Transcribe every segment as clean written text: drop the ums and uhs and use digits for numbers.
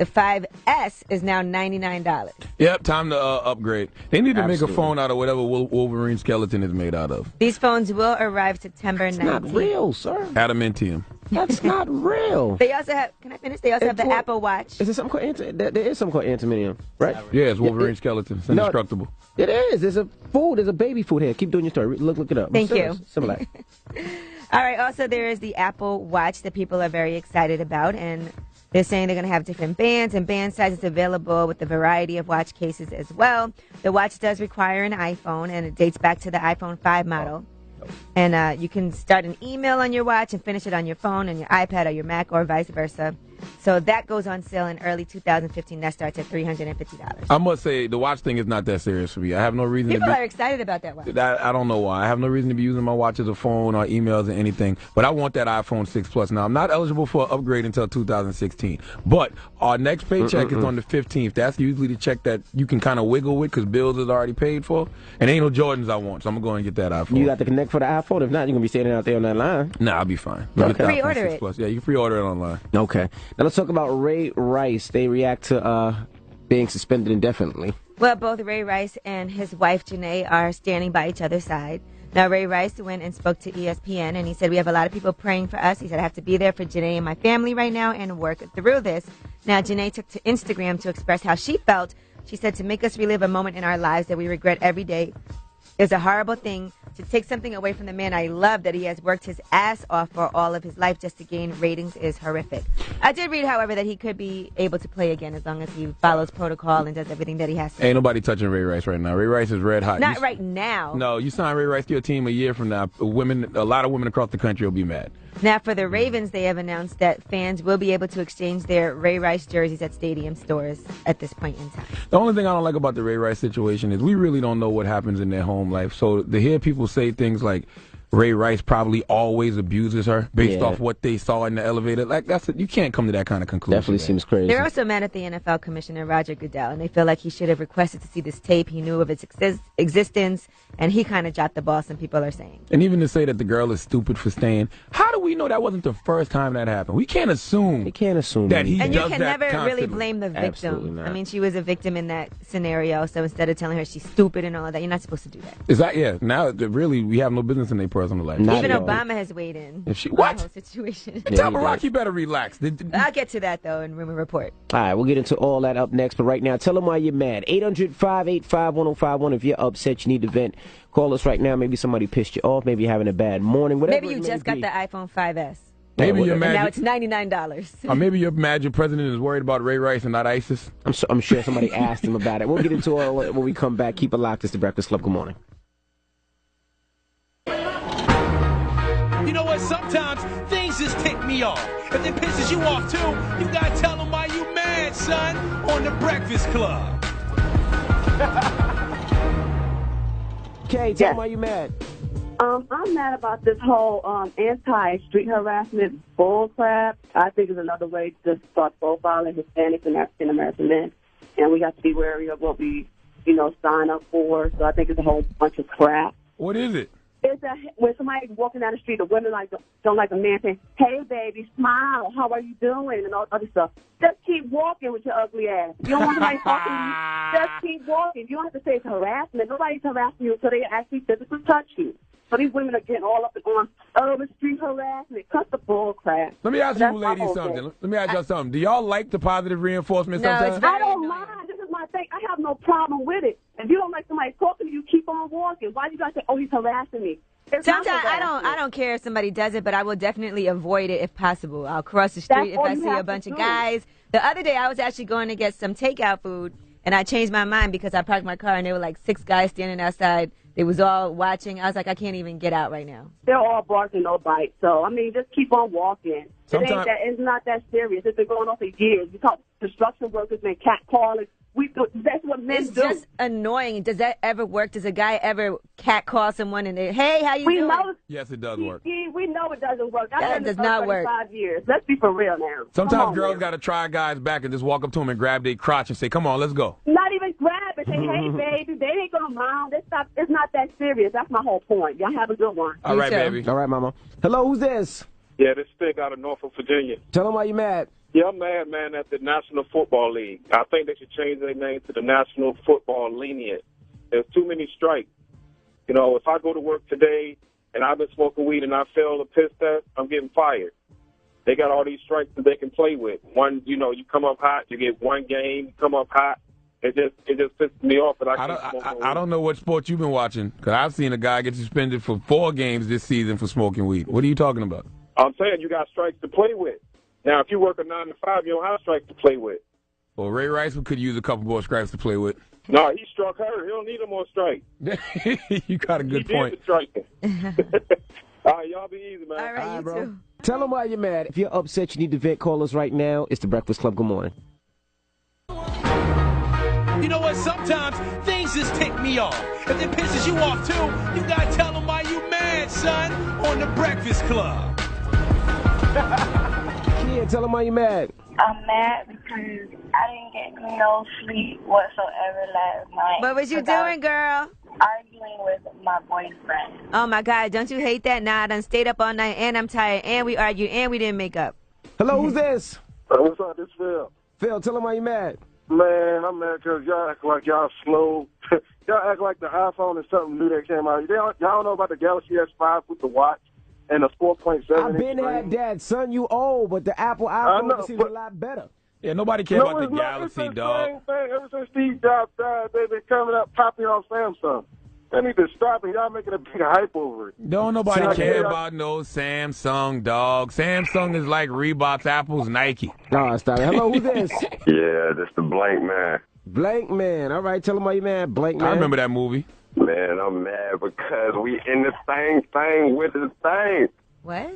The 5S is now $99. Yep, time to upgrade. They need to make Absolutely. a phone out of whatever Wolverine skeleton is made out of. These phones will arrive September 19th. It's not real, sir. Adamantium. That's not real. They also have, can I finish? They also have the It's- Apple Watch. Is there something called there is something called antimonium, right? Yeah, it's Wolverine skeleton. It's No, indestructible. It is. There's a baby food here. Keep doing your story. Look it up. Thank you. Similar. All right, also there is the Apple Watch that people are very excited about, and they're saying they're going to have different bands and band sizes available with a variety of watch cases as well. The watch does require an iPhone, and it dates back to the iPhone 5 model. And you can start an email on your watch and finish it on your phone, on your iPad, or your Mac, or vice versa. So that goes on sale in early 2015. That starts at $350. I must say, the watch thing is not that serious for me. I have no reason People to are excited about that watch. I don't know why. I have no reason to be using my watch as a phone or emails or anything. But I want that iPhone 6 Plus. Now, I'm not eligible for an upgrade until 2016. But our next paycheck is on the 15th. That's usually the check that you can kind of wiggle with because bills is already paid for. And ain't no Jordans I want, so I'm going to go and get that iPhone. You got to connect for the iPhone. If not, you're going to be standing out there on that line. Nah, I'll be fine. Okay. Get the iPhone Pre-order 6 it. Plus. Yeah, you can pre-order it online. Okay. Now let's talk about Ray Rice. They react to being suspended indefinitely. Well, both Ray Rice and his wife, Janae, are standing by each other's side. Now, Ray Rice went and spoke to ESPN, and he said, we have a lot of people praying for us. He said, I have to be there for Janae and my family right now and work through this. Now, Janae took to Instagram to express how she felt. She said, to make us relive a moment in our lives that we regret every day is a horrible thing. To take something away from the man I love that he has worked his ass off for all of his life just to gain ratings is horrific. I did read, however, that he could be able to play again as long as he follows protocol and does everything that he has to. Ain't nobody touching Ray Rice right now. Ray Rice is red hot. Not right now. No, you sign Ray Rice to your team a year from now. A lot of women across the country will be mad. Now, for the Ravens, they have announced that fans will be able to exchange their Ray Rice jerseys at stadium stores at this point in time. The only thing I don't like about the Ray Rice situation is we really don't know what happens in their home life. So to hear people say things like Ray Rice probably always abuses her based off what they saw in the elevator, like you can't come to that kind of conclusion. Definitely seems crazy. They're also mad at the NFL commissioner, Roger Goodell, and they feel like he should have requested to see this tape. He knew of its existence, and he kind of dropped the ball, some people are saying. And even to say that the girl is stupid for staying, how do we know that wasn't the first time that happened? We can't assume. You can't assume that he And you does can that never really constantly. blame the Absolutely victim. not. I mean, she was a victim in that scenario, so instead of telling her she's stupid and all of that, you're not supposed to do that. Is that now? Really, we have no business in their personal life. Not Even at all. Obama has weighed in. If she on what? The whole situation. Tell he Barack does. you better relax. I'll get to that, though, in Rumor Report. All right, we'll get into all that up next. But right now, tell them why you're mad. 800-585-1051. If you're upset, you need to vent. Call us right now. Maybe somebody pissed you off. Maybe you're having a bad morning. Whatever. Maybe you it may just got be. the iPhone 5S. Maybe you're And now mad. it's $99. Or maybe you're mad your president is worried about Ray Rice and not ISIS. I'm sure somebody asked him about it. We'll get into all that when we come back. Keep it locked. It's the Breakfast Club. Good morning. You know what? Sometimes things just tick me off. If it pisses you off too, you gotta tell them why you mad, son, on the Breakfast Club. Okay, tell them why you mad. I'm mad about this whole anti-street harassment bull crap. I think it's another way to just start profiling Hispanics and African-American men. And we have to be wary of what we, sign up for. So I think it's a whole bunch of crap. What is it? It's when somebody's walking down the street, the women don't like a man saying, hey, baby, smile, how are you doing, and all other stuff. Just keep walking with your ugly ass. You don't want somebody talking to you. Just keep walking. You don't have to say it's harassment. Nobody's harassing you until they actually physically touch you. So these women are getting all up and on, the street harassment. Cut the bull crap. Let me ask That's you my ladies whole something. thing. Let me ask y'all something. Do y'all like the positive reinforcement No, sometimes? it's very I don't annoying. mind. This is my thing. I have no problem with it. If you don't like somebody talking to you, keep on walking. Why do you guys say, he's harassing me? It's not Sometimes harassment. I don't care if somebody does it, but I will definitely avoid it if possible. I'll cross the street That's if all I you see a have bunch to of do. guys. The other day I was actually going to get some takeout food, and I changed my mind because I parked my car and there were like 6 guys standing outside. They was all watching. I was like, I can't even get out right now. They're all barking, no bite. So, just keep on walking. Sometime- It's not that serious. It's been going on for years. You talk construction workers and catcalling. That's what men It's do. just annoying. Does that ever work? Does a guy ever catcall someone and they, hey, how you we doing? know. Yes, it does work. We know it doesn't work. I've That been in does this not for work. 35 years. Let's be for real now. Come Sometimes on, girls man. got to try guys back and just walk up to them and grab their crotch and say, come on, let's go. Not even grab it. Say, hey, baby, they ain't going to mind. It's not that serious. That's my whole point. Y'all have a good one. All right, too. baby. All right, Mama. Hello, who's this? Yeah, this Stig out of Norfolk, Virginia. Tell them why you mad. Yeah, I'm mad, man, at the National Football League. I think they should change their name to the National Football Lenient. There's too many strikes. You know, if I go to work today and I've been smoking weed and I fail a piss test, I'm getting fired. They got all these strikes that they can play with. One, you know, you come up hot, you get one game, you come up hot. It just pisses me off. But I don't know what sport you've been watching, because I've seen a guy get suspended for 4 games this season for smoking weed. What are you talking about? I'm saying you got strikes to play with. Now, if you work a 9 to 5, you don't have strikes to play with. Well, Ray Rice could use a couple more strikes to play with. No, he struck her. He don't need no more strikes. You got a good point. He did the striking. All right, y'all be easy, man. All right, you bro. too. Tell them why you're mad. If you're upset, you need to vent. Call us right now. It's the Breakfast Club. Good morning. You know what? Sometimes things just tick me off. If it pisses you off too, you gotta tell them why you mad, son, on the Breakfast Club. Yeah, tell them why you're mad. I'm mad because I didn't get no sleep whatsoever last night. What was you doing, girl? Arguing with my boyfriend. Oh, my God. Don't you hate that? Nah, I done stayed up all night, and I'm tired, and we argued, and we didn't make up. Hello, who's this? What's up? This Phil. Phil, tell them why you're mad. Man, I'm mad because y'all act like y'all slow. Y'all act like the iPhone is something new that came out. Y'all don't know about the Galaxy S5 with the watch and the 4.7. I've been had that, son. You old, but the Apple iPhone seems a lot better. Yeah, nobody cares about the Galaxy, dog. Same thing. Ever since Steve Jobs died, they've been coming up popping off Samsung. They need to stop it. Y'all making a big hype over it. Don't nobody care about no Samsung, dog. Samsung is like Reebok's, Apple's, Nike. No, stop it. Hello, who's this? Yeah, that's the Blank Man. Blank Man. All right, tell him why you mad. Blank Man. I remember that movie. Man, I'm mad because we in the same thing with the thing. What?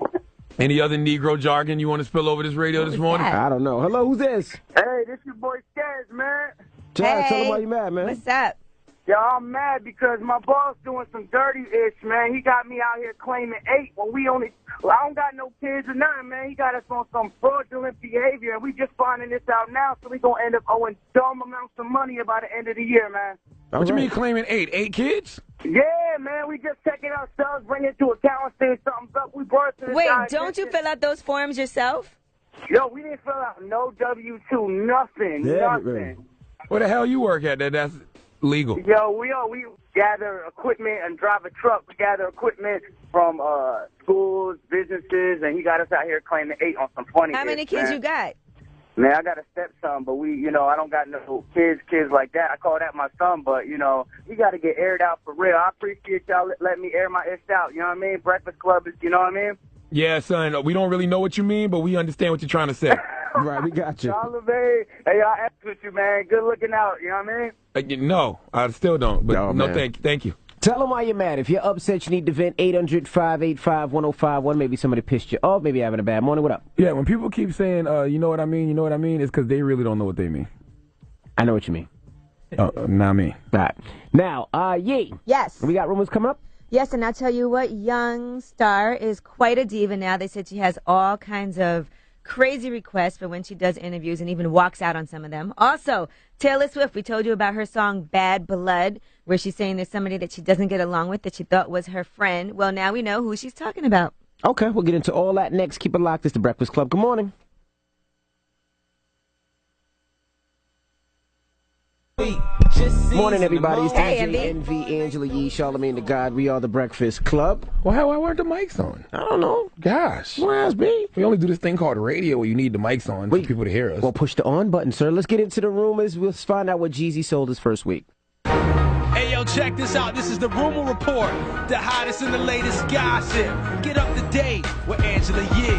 Any other Negro jargon you want to spill over this radio this morning? I don't know. Hello, who's this? Hey, this your boy Skaz, man. Chad, tell him why you mad, man. What's up? Yo, I'm mad because my boss doing some dirty-ish, man. He got me out here claiming 8 when I don't got no kids or nothing, man. He got us on some fraudulent behavior, and we just finding this out now, so we going to end up owing dumb amounts of money by the end of the year, man. What you mean claiming 8? 8 kids? Yeah, man. We just checking ourselves, bring it to account, saying something's up. We brought it to the Wait, guy, don't you fill out those forms yourself? Yo, we didn't fill out no W-2, nothing, nothing. Where the hell you work at that's legal? Yo, we gather equipment and drive a truck. We gather equipment from schools, businesses, and he got us out here claiming 8 on some funny. How many kids you got? Man, I got a stepson, but I don't got no kids like that. I call that my son, but, he got to get aired out for real. I appreciate y'all letting me air my ish out, you know what I mean? Breakfast Club is, you know what I mean? Yeah, son, we don't really know what you mean, but we understand what you're trying to say. Right, we got you. Charlagmane, hey, I ask with you, man. Good looking out, you know what I mean? No, I still don't, but no thank you. Tell them why you're mad. If you're upset, you need to vent. 800-585-1051. Maybe somebody pissed you off. Maybe you're having a bad morning. What up? Yeah, when people keep saying, you know what I mean, it's because they really don't know what they mean. I know what you mean. Not me. All right. Now, Yee. Yes. We got rumors coming up? Yes, and I'll tell you what, young star is quite a diva now. They said she has all kinds of crazy requests for when she does interviews and even walks out on some of them. Also, Taylor Swift, we told you about her song Bad Blood, where she's saying there's somebody that she doesn't get along with that she thought was her friend. Well, now we know who she's talking about. Okay, we'll get into all that next. Keep it locked. It's the Breakfast Club. Good morning. Morning, everybody. It's DJ Envy, Angela Yee, Charlagmane Tha God. We are the Breakfast Club. Well, why weren't the mics on? I don't know. Gosh. Don't ask me. We only do this thing called radio where you need the mics on for people to hear us. Well, push the on button, sir. Let's get into the rumors. We'll find out what Jeezy sold his first week. Hey, yo, check this out. This is the Rumor Report, the hottest and the latest gossip. Get up to date with Angela Yee.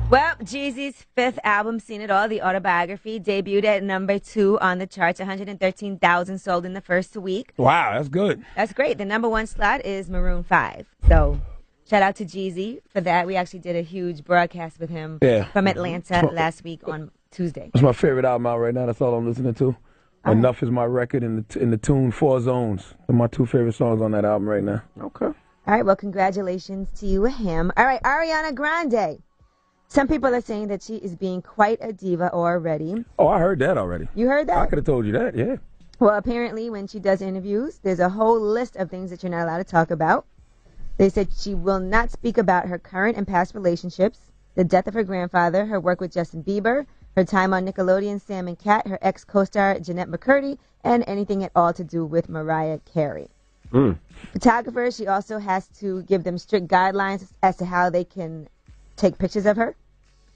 Well, Jeezy's 5th album, Seen It All, the autobiography, debuted at number 2 on the charts, 113,000 sold in the first week. Wow, that's good. That's great. The number 1 slot is Maroon 5. So, shout out to Jeezy for that. We actually did a huge broadcast with him from Atlanta last week on Tuesday. That's my favorite album out right now. That's all I'm listening to. Enough is my record in the tune 4 Zones. They're my 2 favorite songs on that album right now. Okay. All right, well, congratulations to you and him. All right, Ariana Grande. Some people are saying that she is being quite a diva already. Oh, I heard that already. You heard that? I could have told you that, yeah. Well, apparently when she does interviews, there's a whole list of things that you're not allowed to talk about. They said she will not speak about her current and past relationships. the death of her grandfather, her work with Justin Bieber, her time on Nickelodeon, Sam and Cat, her ex-co-star Jeanette McCurdy, and anything at all to do with Mariah Carey. Photographers, she also has to give them strict guidelines as to how they can take pictures of her.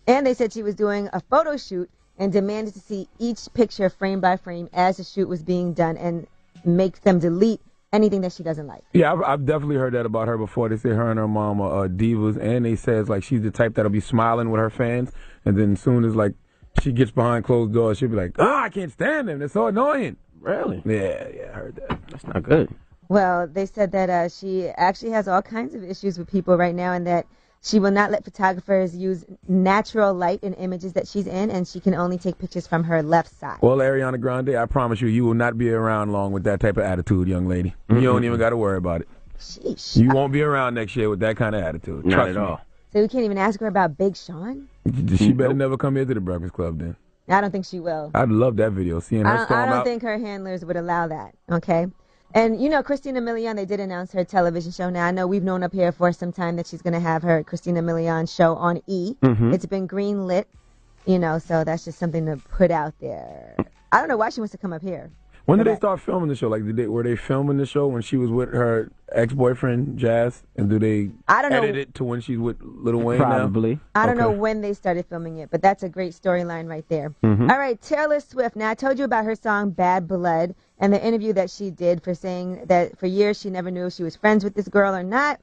And they said she was doing a photo shoot and demanded to see each picture frame by frame as the shoot was being done and make them delete anything that she doesn't like. Yeah, I've definitely heard that about her before. They say her and her mom are divas, and they say it's like she's the type that'll be smiling with her fans, and then as soon as like she gets behind closed doors, she'll be like, I can't stand them. They're so annoying. Really? Yeah, I heard that. That's not good. Well, they said that she actually has all kinds of issues with people right now, and that she will not let photographers use natural light in images that she's in, and she can only take pictures from her left side. Well, Ariana Grande, I promise you, you will not be around long with that type of attitude, young lady. You don't even got to worry about it. Sheesh. You won't be around next year with that kind of attitude. Not Trust at me. all. So we can't even ask her about Big Sean? She better never come here to the Breakfast Club then. I don't think she will. I'd love that video, seeing her storm I don't out. think her handlers would allow that, okay? And, you know, Christina Milian, they did announce her television show. Now, I know we've known up here for some time that she's going to have her Christina Milian show on E! It's been green lit, you know, so that's just something to put out there. I don't know why she wants to come up here. When did they start filming the show? Like, were they filming the show when she was with her ex-boyfriend, Jazz? And do they edit it to when she's with Lil Wayne Probably. now? I don't know when they started filming it, but that's a great storyline right there. All right, Taylor Swift. Now, I told you about her song Bad Blood and the interview that she did for saying that for years she never knew if she was friends with this girl or not.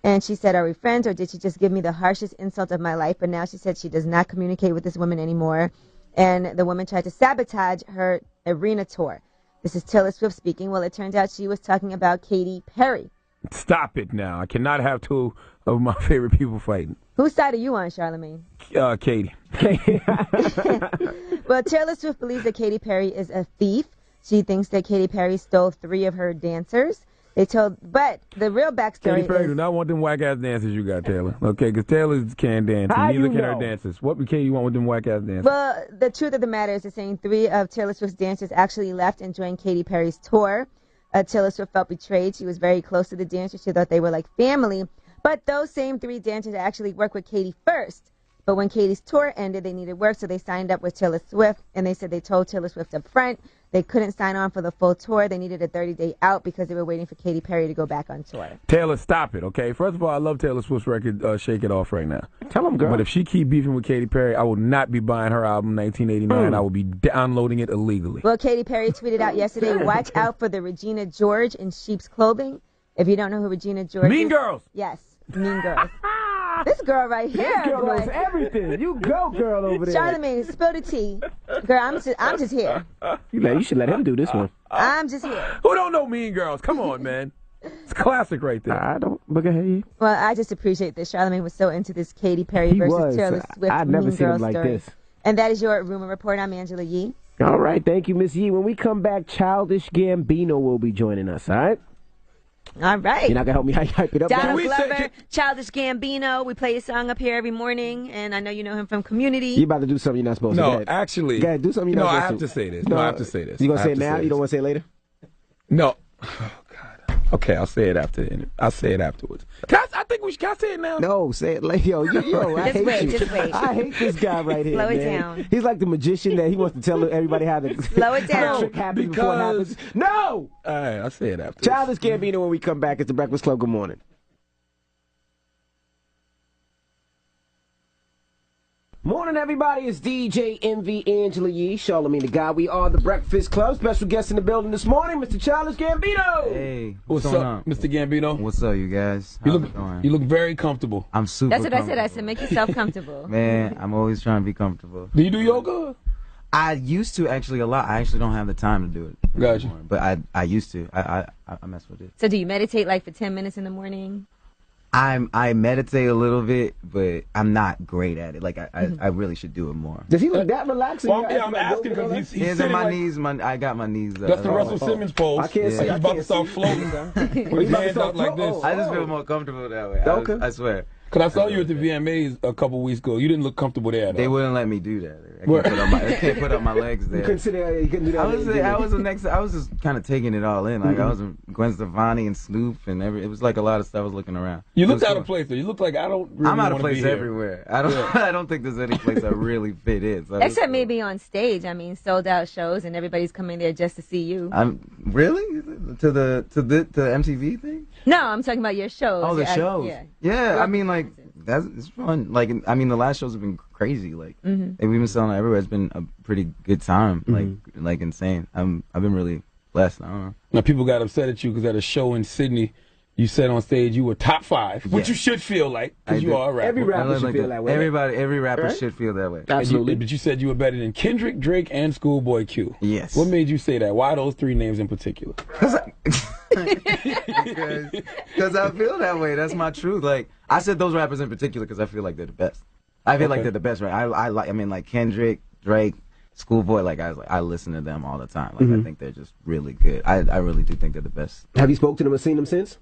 And she said, are we friends, or did she just give me the harshest insult of my life? But now she said she does not communicate with this woman anymore. And the woman tried to sabotage her arena tour. This is Taylor Swift speaking. Well, it turns out she was talking about Katy Perry. Stop it now. I cannot have two of my favorite people fighting. Whose side are you on, Charlagmane? Katy. Well, Taylor Swift believes that Katy Perry is a thief. She thinks that Katy Perry stole 3 of her dancers. But the real backstory Katy Perry is... do not want them whack-ass dancers you got, Taylor. Okay, because Taylor can't dance, and neither can her dancers. What Katy you want with them whack-ass dancers? Well, the truth of the matter is they're saying 3 of Taylor Swift's dancers actually left and joined Katy Perry's tour. Taylor Swift felt betrayed. She was very close to the dancers. She thought they were like family. But those same 3 dancers actually worked with Katy first. But when Katy's tour ended, they needed work, so they signed up with Taylor Swift. And they said they told Taylor Swift up front they couldn't sign on for the full tour. They needed a 30-day out because they were waiting for Katy Perry to go back on tour. Taylor, stop it, okay? First of all, I love Taylor Swift's record, Shake It Off, right now. Tell him, girl. But if she keep beefing with Katy Perry, I will not be buying her album 1989. I will be downloading it illegally. Well, Katy Perry tweeted out yesterday, watch out for the Regina George in sheep's clothing. If you don't know who Regina George is... Mean Girls! Yes, Mean Girls. This girl right here, This girl knows everything. You go, girl, over there. Charlagmane, spill the tea. Girl, I'm just here. You should let him do this one. I'm just here. Who don't know Mean Girls? Come on, man. It's classic right there. I don't. But go ahead. Well, I just appreciate this. Charlagmane was so into this Katy Perry versus Taylor Swift I'd never Mean seen him Girls like story. this. And that is your Rumor Report. I'm Angela Yee. All right. Thank you, Miss Yee. When we come back, Childish Gambino will be joining us, all right? All right. You're not going to help me hype it up? Donald Glover, Childish Gambino. We play his song up here every morning, and I know you know him from Community. You're about to do something you're not supposed to. No, actually. Go ahead, do something you're not supposed to. I have to say this. No, I have to say this. You going to say it now? You don't want to say it later? No. Oh, God. Okay, I'll say it after. I'll say it afterwards. Can I say it now? No, say it later. Yo, I hate you. Just wait. I hate this guy right here. Slow it man. down. He's like the magician that he wants to tell everybody how to slow it down. trick happens before it happens. No! All right, I'll say it after. Childish Gambino when we come back. It's the Breakfast Club. Good morning. Morning, everybody. It's DJ MV Angela Yee, Charlagmane Tha God. We are the Breakfast Club. Special guest in the building this morning, Mr. Childish Gambino. Hey, What's up, Mr. Gambino? What's up, you guys? You look very comfortable. I'm super That's what comfortable. I said. Make yourself comfortable. Man, I'm always trying to be comfortable. Do you do yoga? I used to actually a lot. I actually don't have the time to do it. Gotcha. Anymore, but I used to. I mess with it. So do you meditate like for 10 minutes in the morning? I meditate a little bit, but I'm not great at it. Like I really should do it more. Does he look that relaxing? Well, I'm asking because he's Hands on my knees. I got my knees. That's the Russell Simmons pose. I can't see. He's about to start floating. With his hands out like this. I just feel more comfortable that way. Okay. I swear. Because I saw you at the VMAs a couple weeks ago. You didn't look comfortable there. They wouldn't let me do that. I can't put up my legs there. You couldn't do that. I was just kind of taking it all in. Like I was Gwen Stefani and Snoop and it was like a lot of stuff. I was looking around. You looked out of place though. You look like I'm out of place everywhere. I don't think there's any place I really fit in. So except maybe on stage. I mean, sold out shows and everybody's coming there just to see you. Really to the MTV thing. No, I'm talking about your shows. Oh, the shows. Yeah. I mean, like it's fun. Like I mean, the last shows have been crazy. Like we've been selling everywhere. It's been a pretty good time. Like insane. I've been really blessed. I don't know. Now people got upset at you because at a show in Sydney, you said on stage you were top 5, which you should feel like because you are a rapper. Every rapper should feel that way. Every rapper should feel that way. Absolutely. But you said you were better than Kendrick, Drake, and Schoolboy Q. Yes. What made you say that? Why those 3 names in particular? Because I feel that way. That's my truth. Like I said those rappers in particular because I feel like they're the best. I feel like they're the best. Right? I mean, like Kendrick, Drake, Schoolboy. Like I listen to them all the time. Like I think they're just really good. I really do think they're the best. Have you spoke to them or seen them since?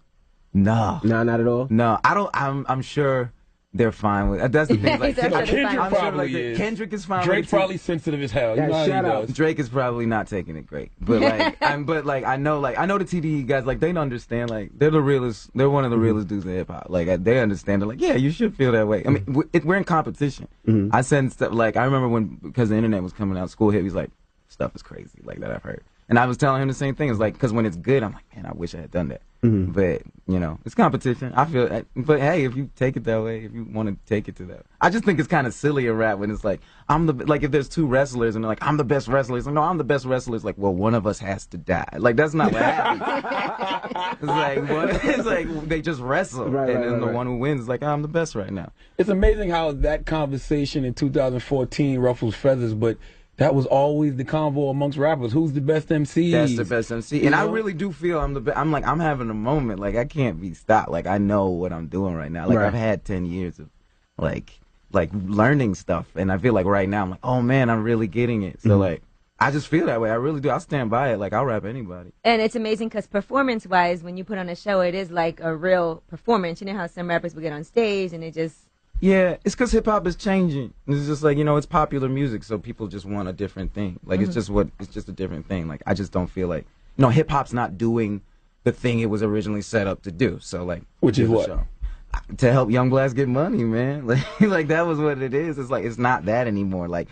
No. No, not at all? No, I don't. I'm sure they're fine with it. That's the thing. Like, Kendrick is fine Drake's with it. probably sensitive as hell. You know shout how he out. does. Drake is probably not taking it great. But I know the TDE guys, like they understand, like they're the realest, they're one of the realest dudes in hip hop. Like they understand, they're like, yeah, you should feel that way. I mean, we're in competition. I said stuff like, I remember because the internet was coming out, School Hit, he's like, stuff is crazy, like that I've heard. And I was telling him the same thing. It's like, because when it's good, I'm like, man, I wish I had done that. But, you know, it's competition. I feel, but hey, if you take it that way, if you want to take it to that, I just think it's kind of silly in rap when it's like, if there's 2 wrestlers and they're like, I'm the best wrestler. It's like, no, I'm the best wrestler. It's like, well, one of us has to die. Like, that's not what happens. It's like they just wrestle. And then the one who wins is like, I'm the best right now. It's amazing how that conversation in 2014 ruffles feathers, but that was always the convo amongst rappers. Who's the best MC? That's the best MC. And I really do feel I'm the best. I'm like, I'm having a moment. Like, I can't be stopped. Like, I know what I'm doing right now. Like, I've had 10 years of, like learning stuff. And I feel like right now, I'm like, oh, man, I'm really getting it. So, like, I just feel that way. I really do. I'll stand by it. Like, I'll rap anybody. And it's amazing because performance-wise, when you put on a show, it is like a real performance. You know how some rappers will get on stage and it just... Yeah, it's because hip-hop is changing. It's just like, you know, it's popular music, so people just want a different thing. Like, it's just a different thing. Like, I just don't feel like, you know, hip-hop's not doing the thing it was originally set up to do. So, like... Which is what? To help young blacks get money, man. Like that was what it is. It's like, it's not that anymore. Like...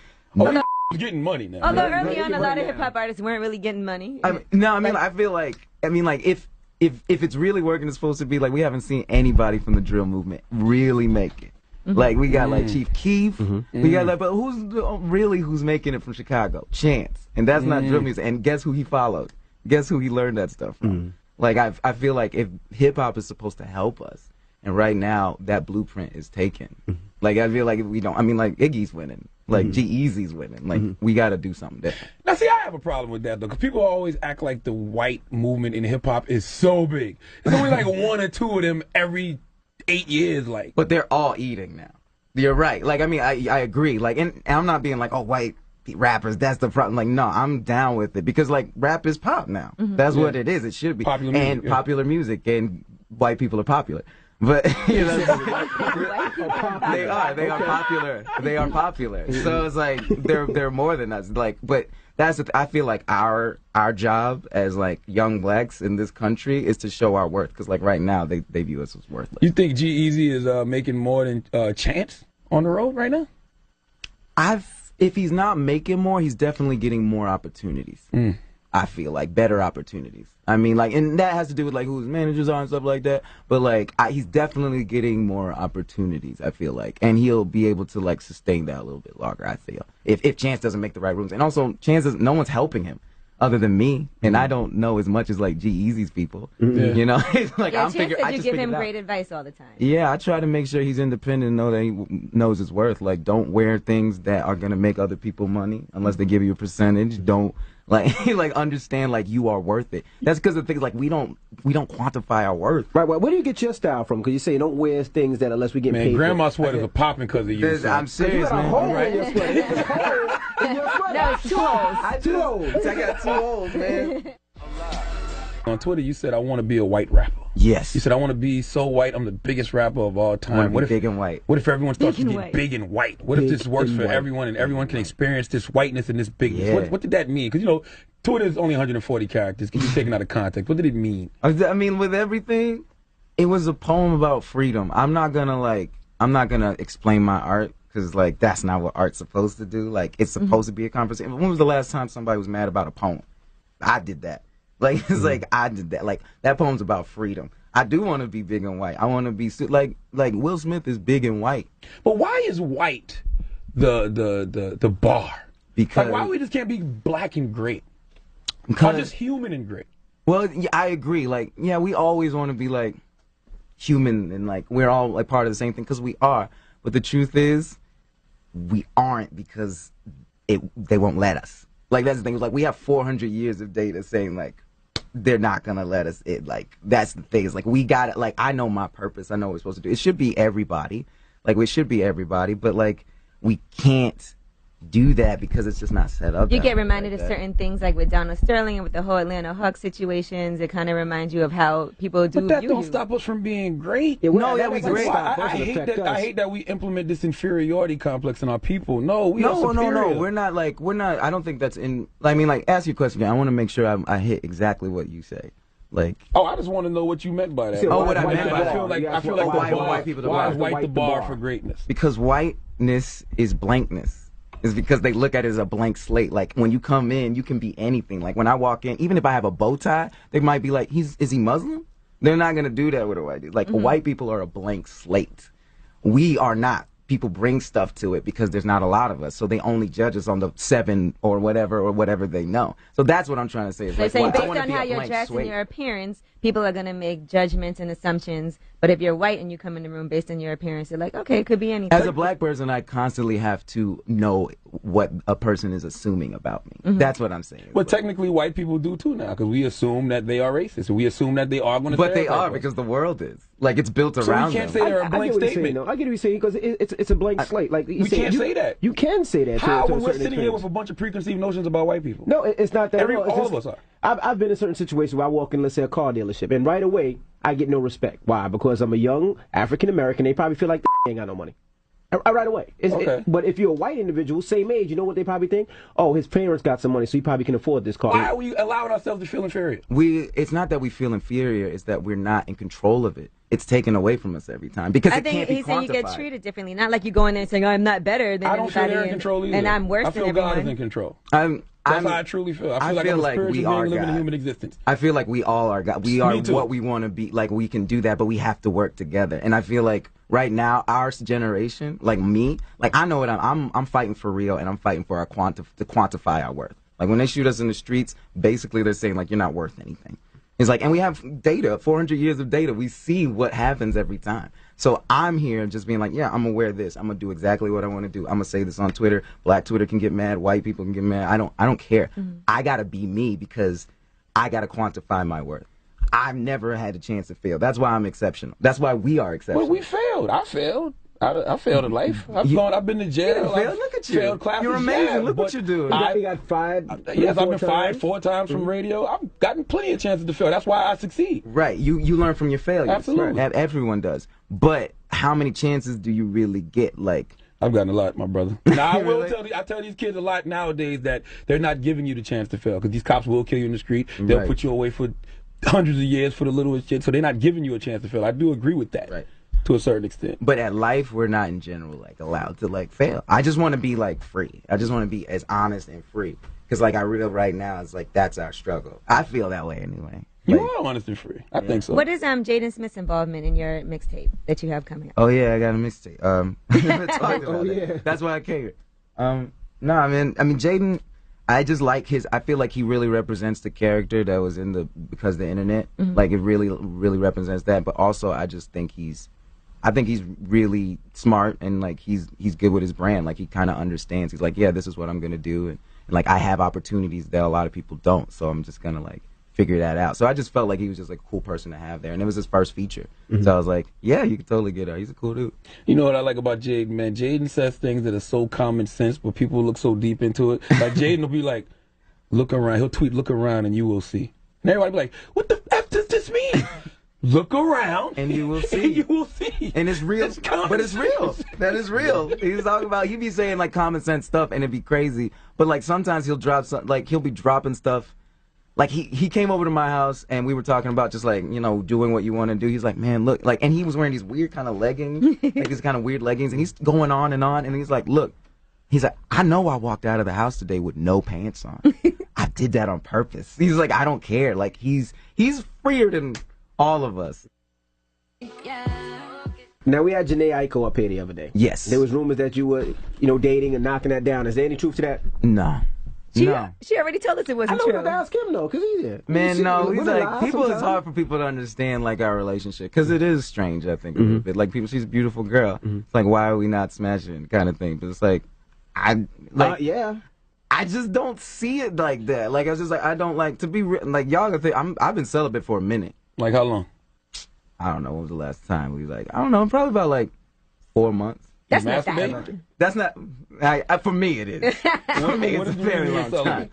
getting money now. Although early on, a lot of hip-hop artists weren't really getting money. I feel like, if it's really working, it's supposed to be, like, we haven't seen anybody from the drill movement really make it. Like, we got, like, Chief Keef. We got, like, but who's making it from Chicago? Chance. And that's not drill music. And guess who he followed? Guess who he learned that stuff from? Like, I feel like if hip-hop is supposed to help us, and right now, that blueprint is taken. Like, I feel like if we don't, like, Iggy's winning. Like, G-Eazy's winning. Like, we got to do something different. Now, see, I have a problem with that, though, because people always act like the white movement in hip-hop is so big. There's only, like, 1 or 2 of them every 8 years, like. But they're all eating now. You're right. Like, I agree. Like, and I'm not being like, oh, white rappers, that's the problem. Like, no, I'm down with it because, like, rap is pop now. That's what it is. It should be. Popular music, and popular music, and white people are popular. But, you know, they are popular. They are popular. So it's like, they're more than us. Like, but that's I feel like our job as, like, young blacks in this country is to show our worth. Because, like, right now, they view us as worthless. You think G-Eazy is making more than Chance on the road right now? If he's not making more, he's definitely getting more opportunities. I feel like better opportunities. I mean, like, and that has to do with, like, who his managers are and stuff like that. But, like, he's definitely getting more opportunities, I feel like. And he'll be able to, like, sustain that a little bit longer, I feel. If Chance doesn't make the right rooms. And also, no one's helping him other than me. And I don't know as much as, like, G-Eazy's people. You know? It's like, Chance said you give him great advice all the time. Yeah, I try to make sure he's independent and know that he knows his worth. Like, don't wear things that are going to make other people money unless they give you a percentage. Don't... Like understand, like, you are worth it. That's because the things, like, we don't quantify our worth. Right. Where do you get your style from? Because you say you don't wear things that unless we get paid. Man, grandma sweaters are popping because of you. I'm serious, man. Right. In your sweater. No, it's 2 holes. 2 holes. I got 2 holes, man. on Twitter, you said, I want to be a white rapper. Yes. You said, I want to be so white, I'm the biggest rapper of all time. I want to be big and white. What if everyone starts to Big and get white. big and white? What if this works for everyone and everyone can experience this whiteness and this bigness? Yeah. What did that mean? Because, you know, Twitter is only 140 characters. Can you take it out of context? What did it mean? I mean, with everything, it was a poem about freedom. I'm not gonna explain my art because like that's not what art's supposed to do. Like it's supposed to be a conversation. When was the last time somebody was mad about a poem? I did that. Like it's like I did that. Like that poem's about freedom. I do want to be big and white. I want to be like Will Smith is big and white. But why is white the bar? Because like, why we just can't be black and great? Because Or just human and great? Well, yeah, I agree. Like, yeah, we always want to be like human and like we're all like part of the same thing because we are. But the truth is, we aren't because they won't let us. Like that's the thing. It's like we have 400 years of data saying like they're not gonna let us. Like that's the thing. It's like we got it. Like I know my purpose. I know what we're supposed to do. It should be everybody. Like it should be everybody. But like we can't do that because it's just not set up. You get reminded like of that. certain things like with Donald Sterling and with the whole Atlanta Hawks situations. It kind of reminds you of how people do. But that don't stop us from being great. Yeah, No, that we doesn't great. stop us. I It hate affect that. I us. hate that we implement this inferiority complex in our people. No, we are No, superior. we're not. I don't think that's in. I mean, like, ask your question again. I want to make sure I hit exactly what you say. Like, Oh, I just want to know what you meant by that. Oh, what I Why- meant by I that. feel like Yeah, I feel why- like why the bar, white people the why bar? is white Why the the bar bar? for greatness? because whiteness is blankness. It's because they look at it as a blank slate. Like when you come in, you can be anything. Like when I walk in, even if I have a bow tie, they might be like, is he Muslim? They're not gonna do that with a white dude. Like white people are a blank slate. We are not. People bring stuff to it because there's not a lot of us, so they only judge us on the 7 or whatever they know. So that's what I'm trying to say. Is They're like, saying well, I based wanna on be a how you're blank dressed and slate. your appearance, people are going to make judgments and assumptions. But if you're white and you come in the room based on your appearance, they're like, okay, it could be anything. As a black person, I constantly have to know what a person is assuming about me. That's what I'm saying. But technically, white people do too now, because we assume that they are racist. We assume that they are going to. But they are because the world is. Like it's built So around we can't them. say they're a I blank get what he's saying, statement. though. I get what he's saying because it's a blank slate. Like We can't say that. You can say that. How to a when we're certain sitting here extent. with a bunch of preconceived notions about white people? No, it's not that. at all. It's all just- of us are. I've been in certain situations where I walk in, let's say, a car dealership, and right away I get no respect. Why? Because I'm a young African American. They probably feel like they ain't got no money. Right away. Okay. But if you're a white individual, same age, you know what they probably think? Oh, his parents got some money, so he probably can afford this car. Why are we allowing ourselves to feel inferior? It's not that we feel inferior, it's that we're not in control of it. It's taken away from us every time because I it think can't be he's saying you get quantified. treated differently. Not like you go in there and saying, oh, I'm not better than I don't feel anybody they're in and- control either. and I'm worse I feel than God is everyone. in control. I'm That's how I truly feel. I feel like I'm a spiritual we being are living a God. human existence. I feel like we all are God. We are Me too. what we want to be. Like we can do that, but we have to work together. And I feel like right now, our generation, like me, like I know what I'm fighting for real, and I'm fighting for our to quantify our worth. Like when they shoot us in the streets, basically they're saying like you're not worth anything. It's like, and we have data, 400 years of data. We see what happens every time. So I'm here just being like, yeah, I'm gonna wear this. I'm gonna do exactly what I want to do. I'm gonna say this on Twitter. Black Twitter can get mad. White people can get mad. I don't care. I gotta be me because I gotta quantify my worth. I've never had a chance to fail. That's why I'm exceptional. That's why we are exceptional. Well, we failed. I failed. I failed in life. I've been to jail. didn't fail? I've Look at you. Failed classes. You're amazing. Yeah, Look what but you're doing. You got fired. Yes, I've 4 been fired times. 4 times from radio. I've gotten plenty of chances to fail. That's why I succeed. Right. You learn from your failures. Absolutely. Right. Everyone does. But how many chances do you really get? Like, I've gotten a lot, my brother. Now, I will Really? tell these kids a lot nowadays that they're not giving you the chance to fail because these cops will kill you in the street. They'll Right. put you away for hundreds of years for the littlest shit. So they're not giving you a chance to fail. I do agree with that. Right. To a certain extent. but at life, we're not in general like allowed to like fail. I just want to be like free. I just want to be as honest and free. Because like I real right now, it's like that's our struggle. I feel that way anyway. You Like, are honest and free. I think so. What is Jaden Smith's involvement in your mixtape that you have coming up? oh yeah, I got a mixtape. I never talked about Oh, it. yeah. That's why I came. No, I mean Jaden. I just like his. I feel like he really represents the character that was in because of the internet. Like it really represents that. But also, I just think I think he's really smart and like he's good with his brand. Like he kind of understands. He's like, yeah, this is what I'm gonna do, and like I have opportunities that a lot of people don't. So I'm just gonna like figure that out. So I just felt like he was just like a cool person to have there, and it was his first feature. So I was like, yeah, you can totally get out. He's a cool dude. You know what I like about Jaden, man? Jaden says things that are so common sense, but people look so deep into it. Like Jaden will be like, look around. He'll tweet, look around and you will see. And everybody be like, what the F does this mean? Look around. And you will see. And you will see. And it's real. But it's real. That is real. He's talking about, he be saying like common sense stuff and it'd be crazy. But like sometimes he'll drop some, like he'll be dropping stuff. Like he came over to my house and we were talking about just like, you know, doing what you want to do. He's like, man, look, like, and he was wearing these weird kind of leggings, like these kind of weird leggings, and he's going on, and he's like, look, he's like, I know I walked out of the house today with no pants on. I did that on purpose. He's like, I don't care. Like he's freer than all of us. Now, we had Janae Aiko up here the other day. Yes. There was rumors that you were, you know, dating and knocking that down. Is there any truth to that? No. She already told us it wasn't true. I know to ask him, though, because he's there. Man, no, he's like, it's hard for people to understand, like, our relationship, because it is strange, I think, a little bit. Like, people, she's a beautiful girl. It's like, why are we not smashing, kind of thing. But it's like, yeah. I just don't see it like that. Like, I was just like, I don't like, to be, like, y'all gonna think, I've been celibate for a minute. Like, how long? I don't know, when was the last time? We like, I don't know, probably about, like, 4 months. That's not that. That's not, for me it is. For me it's a very long time.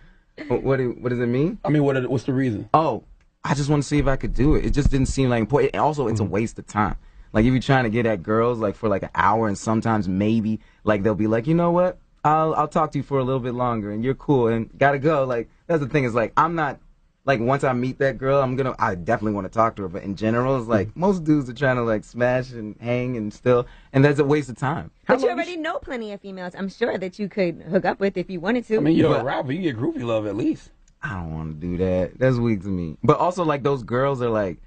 What does it mean? I mean, what's the reason? Oh, I just want to see if I could do it. It just didn't seem like important. And also, it's a waste of time. Like, if you're trying to get at girls, like, for like an hour, and sometimes maybe, like, they'll be like, you know what? I'll talk to you for a little bit longer, and you're cool, and gotta go. Like, that's the thing, is like, I'm not, like, once I meet that girl, I definitely want to talk to her. But in general, it's like, most dudes are trying to, like, smash and hang and still, and that's a waste of time. But you already know plenty of females, I'm sure, that you could hook up with if you wanted to. I mean, you're a rapper, you get groupie love at least. I don't want to do that. That's weak to me. But also, like, those girls are like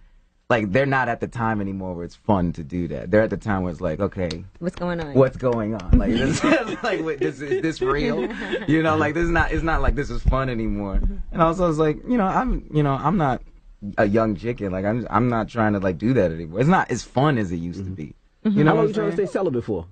they're not at the time anymore where it's fun to do that. They're at the time where it's like, okay, what's going on? What's going on? Like, is this real? You know, like, it's not like this is fun anymore. And also, it's like, I'm not a young chicken. Like, I'm not trying to, like, do that anymore. It's not as fun as it used to be. You know, how long are you trying to stay celibate for?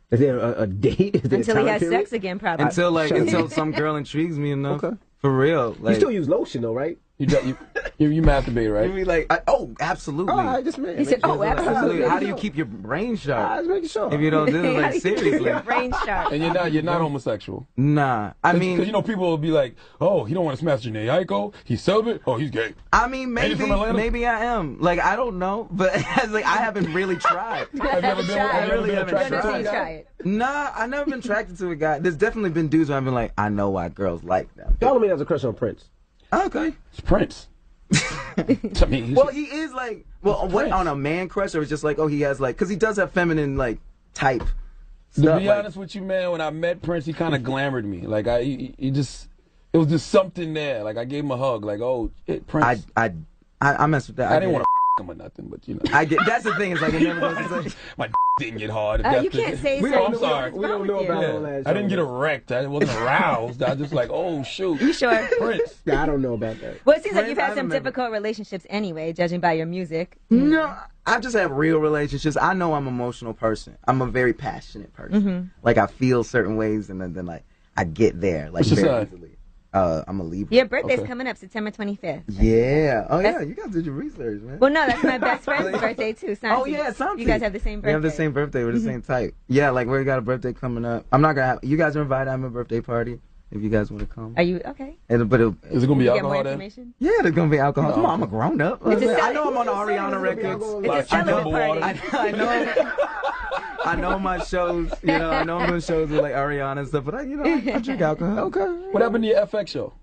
Is there a date? Is there until a he time has period? sex again, probably. Until some girl intrigues me enough. Okay. For real. Like, you still use lotion, though, right? You masturbate, right? You mean like, absolutely. Oh, I just meant. He said, absolutely. How do you keep your brain sharp? I was making sure. If you don't do it, like, seriously. Your brain sharp. And you're not homosexual. Nah, I mean, because people will be like, oh, he don't want to smash Janae Aiko. He's celibate. Oh, he's gay. I mean, maybe I am. Like, I don't know, but like, I haven't really tried. I've never been. I really haven't tried. Nah, I've never been attracted to a guy. There's definitely been dudes where I've been like, I know why girls like them. Solomon has a crush on Prince. Okay. It's Prince. I mean, well, he is like, what, on a man crush, or it's just like, oh, he has like, because he does have feminine, like, type stuff. To be honest with you, man, when I met Prince, he kind of glamored me. Like, it was just something there. Like, I gave him a hug. Like, oh, Prince. I messed with that. I didn't want to him or nothing, but you know. That's the thing. Is like, it never goes to my didn't get hard. You can't say so. I'm sorry. We don't know about all that. I didn't get erect. I wasn't aroused. I was just like, oh shoot. You sure? Prince. Yeah, I don't know about that. Well, it seems like you've had some difficult relationships anyway, judging by your music. No, I've just had real relationships. I know I'm an emotional person. I'm a very passionate person. Like, I feel certain ways, and then like I get there like very easily. I'm a Libra. Your birthday's coming up September 25th. Yeah. Oh, yeah. You guys did your research, man. Well, no, that's my best friend's birthday, too. Santi. Oh, yeah, Santi. You guys have the same birthday. We have the same birthday. We're the same type. Yeah, like, we got a birthday coming up. I'm not going to have... You guys are invited. I'm a birthday party if you guys want to come. Are you... Okay. Is it going to be alcohol then? Yeah, there's going to be alcohol. Come on, I'm a grown-up. I know I'm on Ariana Records. It's a celibate party. I know... I know my shows, I know I'm doing shows with, like, Ariana and stuff, but I drink alcohol. Okay. What happened to your FX show?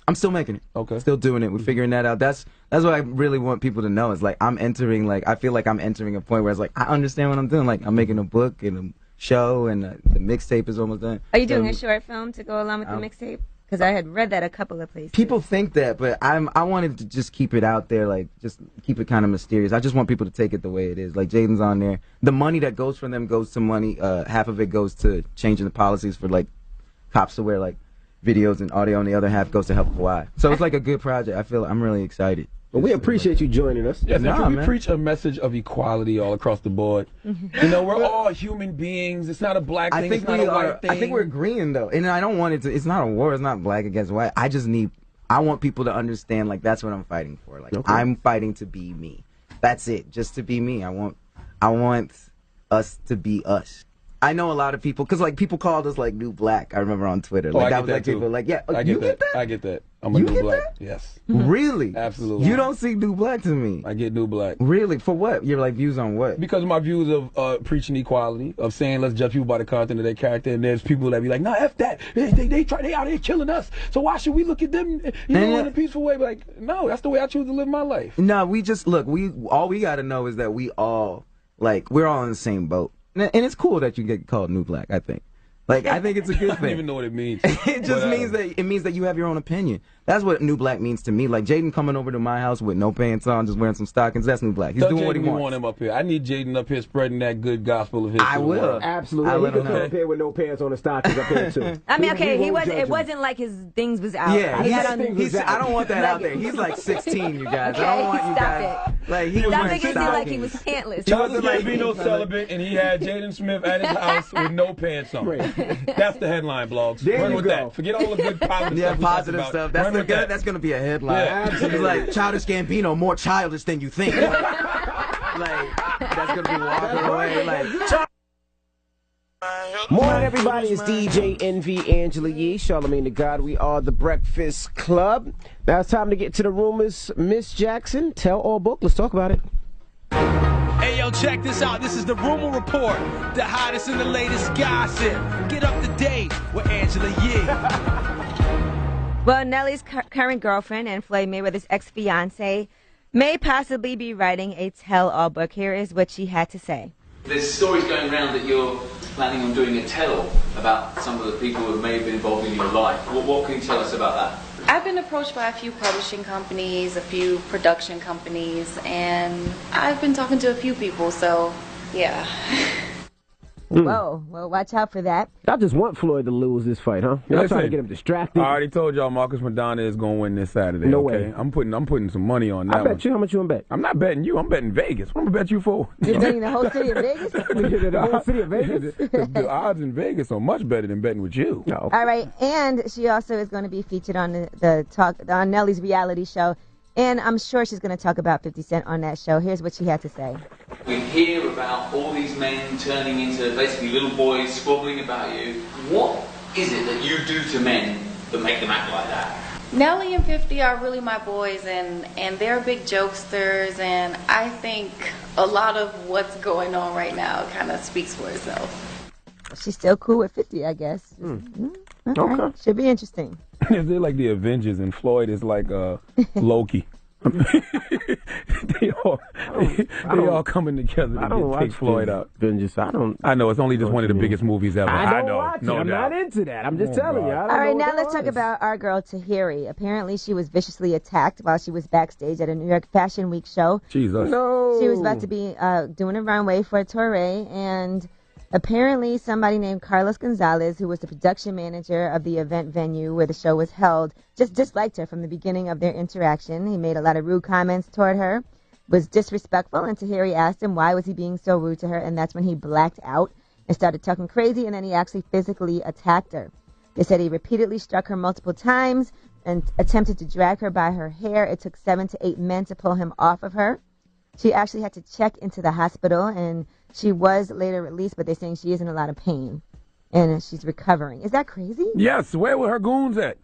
I'm still making it. Okay. Still doing it. We're figuring that out. That's what I really want people to know. Is like, I feel like I'm entering a point where it's like, I understand what I'm doing. Like, I'm making a book and a show, and the mixtape is almost done. Are you doing a short film to go along with the mixtape? Because I had read that a couple of places. People think that, but I wanted to just keep it out there, like, just keep it kind of mysterious. I just want people to take it the way it is. Like, Jaden's on there. The money that goes from them goes to money. Half of it goes to changing the policies for, like, cops to wear, like, videos and audio, and the other half goes to help Hawaii. So it's like a good project. I'm really excited. Well, we appreciate you joining us. Yes, we preach a message of equality all across the board. We're all human beings. It's not a black thing. It's not a white thing. I think we're agreeing, though. And I don't want it to... It's not a war. It's not black against white. I want people to understand, like, that's what I'm fighting for. Like, I'm fighting to be me. That's it. Just to be me. I want us to be us. I know a lot of people, because like people called us like New Black. I remember on Twitter. Oh, Like I that get was that like too. people like, yeah, I you get get that? I get that. I'm a You New get Black. that? Yes. Really? Absolutely. You don't see New Black to me. I get New Black. Really? For what? Your like views on what? Because of my views of preaching equality, of saying let's judge people by the content of their character, and there's people that be like, nah, F that. They out here killing us. So why should we look at them, in a peaceful way? Like, no, that's the way I choose to live my life. No, we just look. All we got to know is that we're all in the same boat, and it's cool that you get called New Black. I think. Like, I think it's a good thing. I don't even know what it means. It just means that you have your own opinion. That's what New Black means to me. Like, Jaden coming over to my house with no pants on, just wearing some stockings, that's New Black. He's doing what he wants. Want him up here. I need Jaden up here spreading that good gospel of his. I will. Absolutely. I He let could him come know. up here with no pants on and stockings up here, too. I mean, okay, He won't judge it him. wasn't like his things was out. Yeah, He's I don't want that out there. He's like 16, you guys. I don't want you guys. Like, he was Stop wearing making it seem like he was stockings. pantless. Childish Gambino celibate, and he had Jaden Smith at his house with no pants on. That's the headline, blogs. There Run you with go. that. Forget all the good positive Yeah, stuff. we talked positive about. stuff. Run with that. That's gonna be a headline. Yeah, It's like Childish Gambino, more childish than you think. Like that's gonna be walking away. Like. Morning, everybody. It's DJ Envy, Angela Yee, Charlagmane Tha God. We are the Breakfast Club. Now it's time to get to the rumors. Miss Jackson, tell all book. Let's talk about it. Hey, yo, check this out. This is the Rumor Report, the hottest and the latest gossip. Get up to date with Angela Yee. Well, Nelly's current girlfriend and Floyd Mayweather's ex-fiance may possibly be writing a tell-all book. Here is what she had to say. There's stories going around that you're planning on doing a tell about some of the people who may have been involved in your life. What can you tell us about that? I've been approached by a few publishing companies, a few production companies, and I've been talking to a few people, so yeah. Whoa, well, watch out for that. I just want Floyd to lose this fight, huh? Y'all trying to get him distracted. I already told y'all Marcus Madonna is going to win this Saturday. No okay? way. I'm putting some money on that I bet one. you. How much you want to bet? I'm not betting you. I'm betting Vegas. What am I bet you for? You're betting the whole city of Vegas? The whole city of Vegas? The odds in Vegas are much better than betting with you. No. All right, and she also is going to be featured on on Nelly's reality show, and I'm sure she's going to talk about 50 Cent on that show. Here's what she had to say. We hear about all these men turning into basically little boys, squabbling about you. What is it that you do to men that make them act like that? Nelly and 50 are really my boys, and they're big jokesters, and I think a lot of what's going on right now kind of speaks for itself. She's still cool with 50, I guess. Okay. Should be interesting. They're like the Avengers, and Floyd is like Loki. they all coming together to take Floyd out. Avengers. I know it's only just one of the biggest movies ever. I know. watch it. No I'm doubt. not into that. I'm just telling you. All right, now let's talk about our girl Tahiri. Apparently, she was viciously attacked while she was backstage at a New York Fashion Week show. Jesus. No. She was about to be doing a runway for a tour, and apparently somebody named Carlos Gonzalez, who was the production manager of the event venue where the show was held, just disliked her from the beginning of their interaction. He made a lot of rude comments toward her, was disrespectful, and Tahiri asked him why was he being so rude to her, and that's when he blacked out and started talking crazy, and then he actually physically attacked her. They said he repeatedly struck her multiple times and attempted to drag her by her hair. It took 7 to 8 men to pull him off of her. She actually had to check into the hospital, and she was later released, but they're saying she is in a lot of pain, and she's recovering. Is that crazy? Yes. Where were her goons at?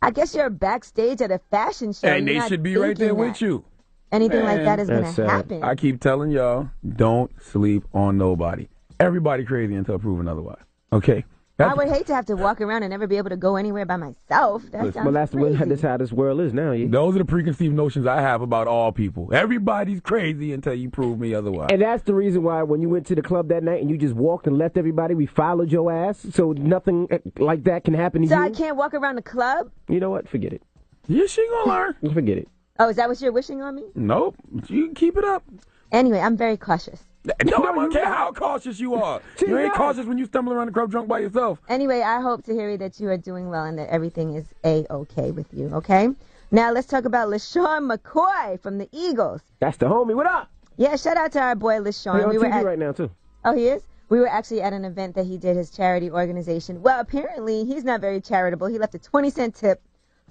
I guess you're backstage at a fashion show. And they should be right there with you. Anything like that is going to happen. I keep telling y'all, don't sleep on nobody. Everybody crazy until proven otherwise. Okay? I would hate to have to walk around and never be able to go anywhere by myself. That sounds crazy. That's how this world is now. Those are the preconceived notions I have about all people. Everybody's crazy until you prove me otherwise. And that's the reason why when you went to the club that night and you just walked and left everybody, we followed your ass, so nothing like that can happen to you. So I can't walk around the club? You know what? Forget it. Yeah, she gonna learn. Forget it. Oh, is that what you're wishing on me? Nope. You can keep it up. Anyway, I'm very cautious. No, I don't care how cautious you are. You ain't cautious when you stumble around the club drunk by yourself. Anyway, I hope, Tahiri, that you are doing well and that everything is A-okay with you, okay? Now, let's talk about LaShawn McCoy from the Eagles. That's the homie. What up? Yeah, shout out to our boy LaShawn. He's on TV right now, too. Oh, he is? We were actually at an event that he did, his charity organization. Well, apparently, he's not very charitable. He left a 20-cent tip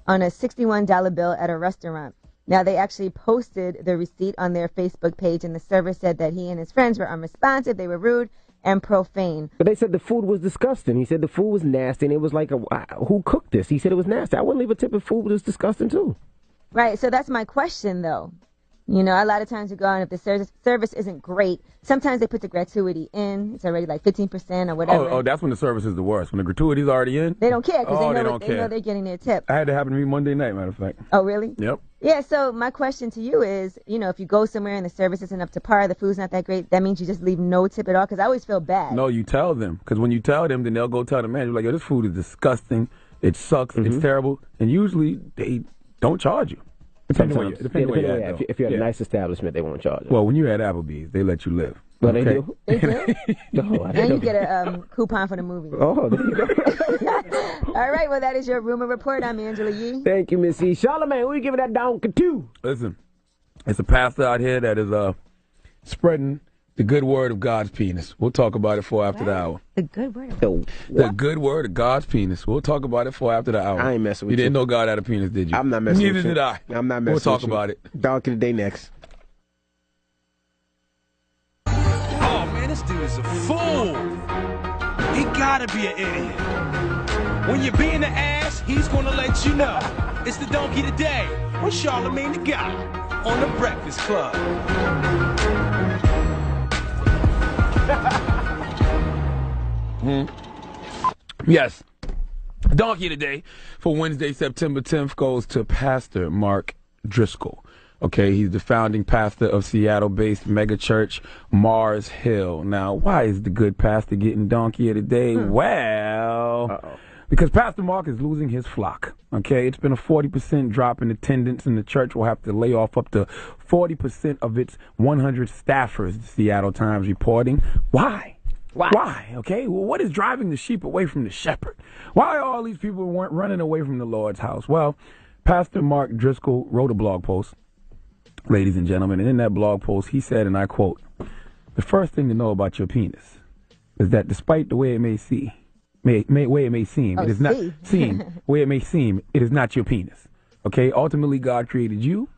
on a $61 bill at a restaurant. Now, they actually posted the receipt on their Facebook page, and the server said that he and his friends were unresponsive, they were rude, and profane. But they said the food was disgusting. He said the food was nasty, and it was like, who cooked this? He said it was nasty. I wouldn't leave a tip if food was disgusting, too. Right, so that's my question, though. You know, a lot of times you go on, if the service isn't great, sometimes they put the gratuity in. It's already like 15% or whatever. Oh, that's when the service is the worst. When the gratuity's already in? They don't care because they know they're getting their tip. I had to happen to me Monday night, matter of fact. Oh, really? Yep. Yeah, so my question to you is, you know, if you go somewhere and the service isn't up to par, the food's not that great, that means you just leave no tip at all? Because I always feel bad. No, you tell them. Because when you tell them, then they'll go tell the manager, like, yo, this food is disgusting. It sucks. It's terrible. And usually they don't charge you. Depending where you're at, if you're at a nice establishment, they won't charge you. Well, when you're at Applebee's, they let you live. Well, they do? They do? No, I And didn't you know. get a coupon for the movie. Oh, there you go. All right, well, that is your rumor report. I'm Angela Yee. Thank you, Miss E. Charlagmane, who you giving that donkey to? Listen, it's a pastor out here that is spreading the good word of God's penis. We'll talk about it for after the hour. The good word of The good word of God's penis. We'll talk about it for after the hour. I ain't messing with you. You didn't know God had a penis, did you? I'm not messing Neither with you. did I. I'm not messing We'll with talk you. about it. Donkey today next. Oh, man, this dude is a fool. He gotta be an idiot. When you're being the ass, he's gonna let you know. It's the donkey today with Charlagmane Tha God on the Breakfast Club. Yes. Donkey today for Wednesday, September 10th goes to Pastor Mark Driscoll. Okay, he's the founding pastor of Seattle-based megachurch Mars Hill. Now, why is the good pastor getting donkey of the day? Well, because Pastor Mark is losing his flock. Okay, it's been a 40% drop in attendance, and the church will have to lay off up to 40% of its 100 staffers, the Seattle Times reporting. Why? Why? Okay, well, what is driving the sheep away from the shepherd? Why are all these people running away from the Lord's house? Well, Pastor Mark Driscoll wrote a blog post, ladies and gentlemen, and in that blog post, he said, and I quote, "The first thing to know about your penis is that despite the way it may seem, it is not it is not your penis. Okay, ultimately, God created you,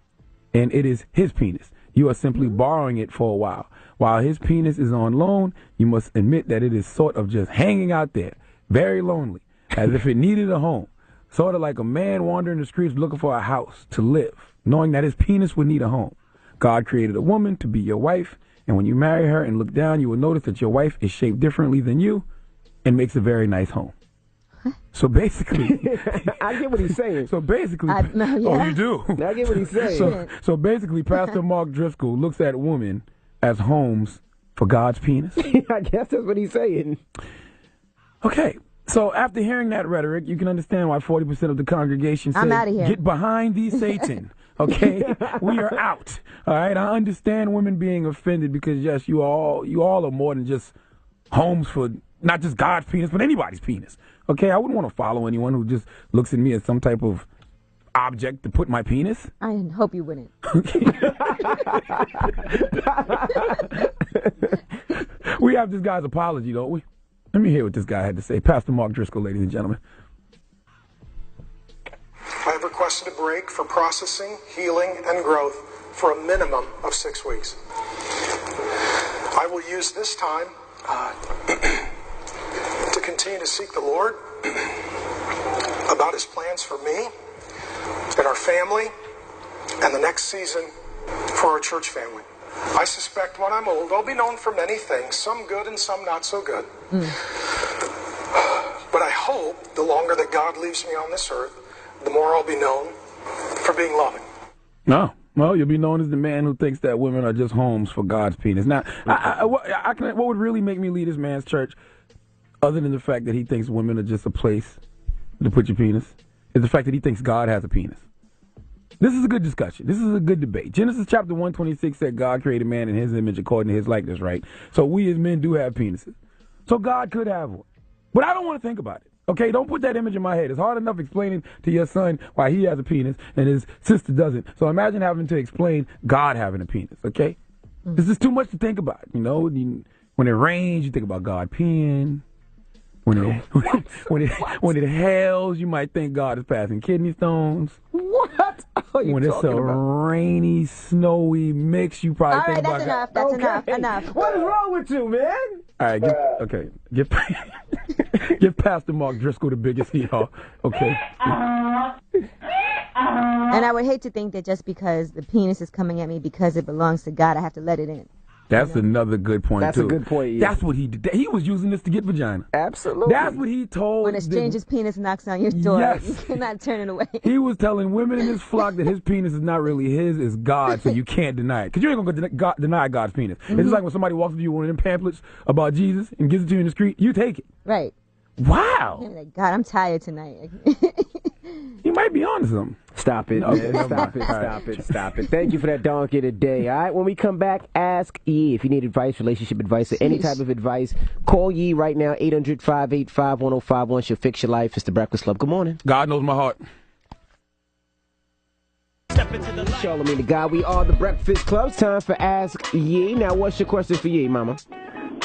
and it is His penis. You are simply borrowing it for a while. While His penis is on loan, you must admit that it is sort of just hanging out there, very lonely, as if it needed a home. Sort of like a man wandering the streets looking for a house to live, knowing that his penis would need a home. God created a woman to be your wife, and when you marry her and look down, you will notice that your wife is shaped differently than you and makes a very nice home." So basically, I get what he's saying. So basically, yeah. Oh, you do. I get what he's saying. So basically, Pastor Mark Driscoll looks at women as homes for God's penis. I guess that's what he's saying. Okay. So after hearing that rhetoric, you can understand why 40% of the congregation said, I'm outta here. "Get behind these Satan." Okay, we are out. All right, I understand women being offended because yes, you all are more than just homes for not just God's penis, but anybody's penis. Okay, I wouldn't want to follow anyone who just looks at me as some type of object to put my penis. I hope you wouldn't. We have this guy's apology, don't we? Let me hear what this guy had to say. Pastor Mark Driscoll, ladies and gentlemen. I have requested a break for processing, healing, and growth for a minimum of 6 weeks. I will use this time to continue to seek the Lord about His plans for me and our family and the next season for our church family. I suspect when I'm old, I'll be known for many things, some good and some not so good. But I hope the longer that God leaves me on this earth, the more I'll be known for being loving. No. Well, you'll be known as the man who thinks that women are just homes for God's penis. Now, what would really make me leave this man's church, other than the fact that he thinks women are just a place to put your penis, is the fact that he thinks God has a penis. This is a good discussion. This is a good debate. Genesis chapter 1:26 said God created man in His image according to His likeness, right? So we as men do have penises. So God could have one. But I don't want to think about it. Okay, don't put that image in my head. It's hard enough explaining to your son why he has a penis and his sister doesn't. So imagine having to explain God having a penis, okay? This is too much to think about, you know? When it rains, you think about God peeing. When it hails, you might think God is passing kidney stones. What? When it's a rainy, snowy mix, you probably think about All right, that's enough. What is wrong with you, man? All right, get Pastor Mark Driscoll the biggest hee-haw, okay? And I would hate to think that just because the penis is coming at me because it belongs to God, I have to let it in. That's another good point, That's too. a good point, yeah. That's what he did. He was using this to get vagina. Absolutely. That's what he told. When a stranger's penis knocks on your door, Yes. you cannot turn it away. He was telling women in his flock that his penis is not really his, it's God's, so you can't deny it. Because you ain't going to deny God's penis. Mm-hmm. It's just like when somebody walks up to you with one of them pamphlets about Jesus and gives it to you in the street, you take it. Right. Wow. You're like, God, I'm tired tonight. He might be on to something. Stop it, man. Stop it. Thank you for that donkey today. All right, when we come back, ask Yee. If you need advice, relationship advice, or any type of advice, call Yee right now, 800-585-1051. She'll fix your life. It's the Breakfast Club. Good morning. God knows my heart. Charlagmane Tha God. We are the Breakfast Club. It's time for Ask Yee. Now, what's your question for Yee, Mama?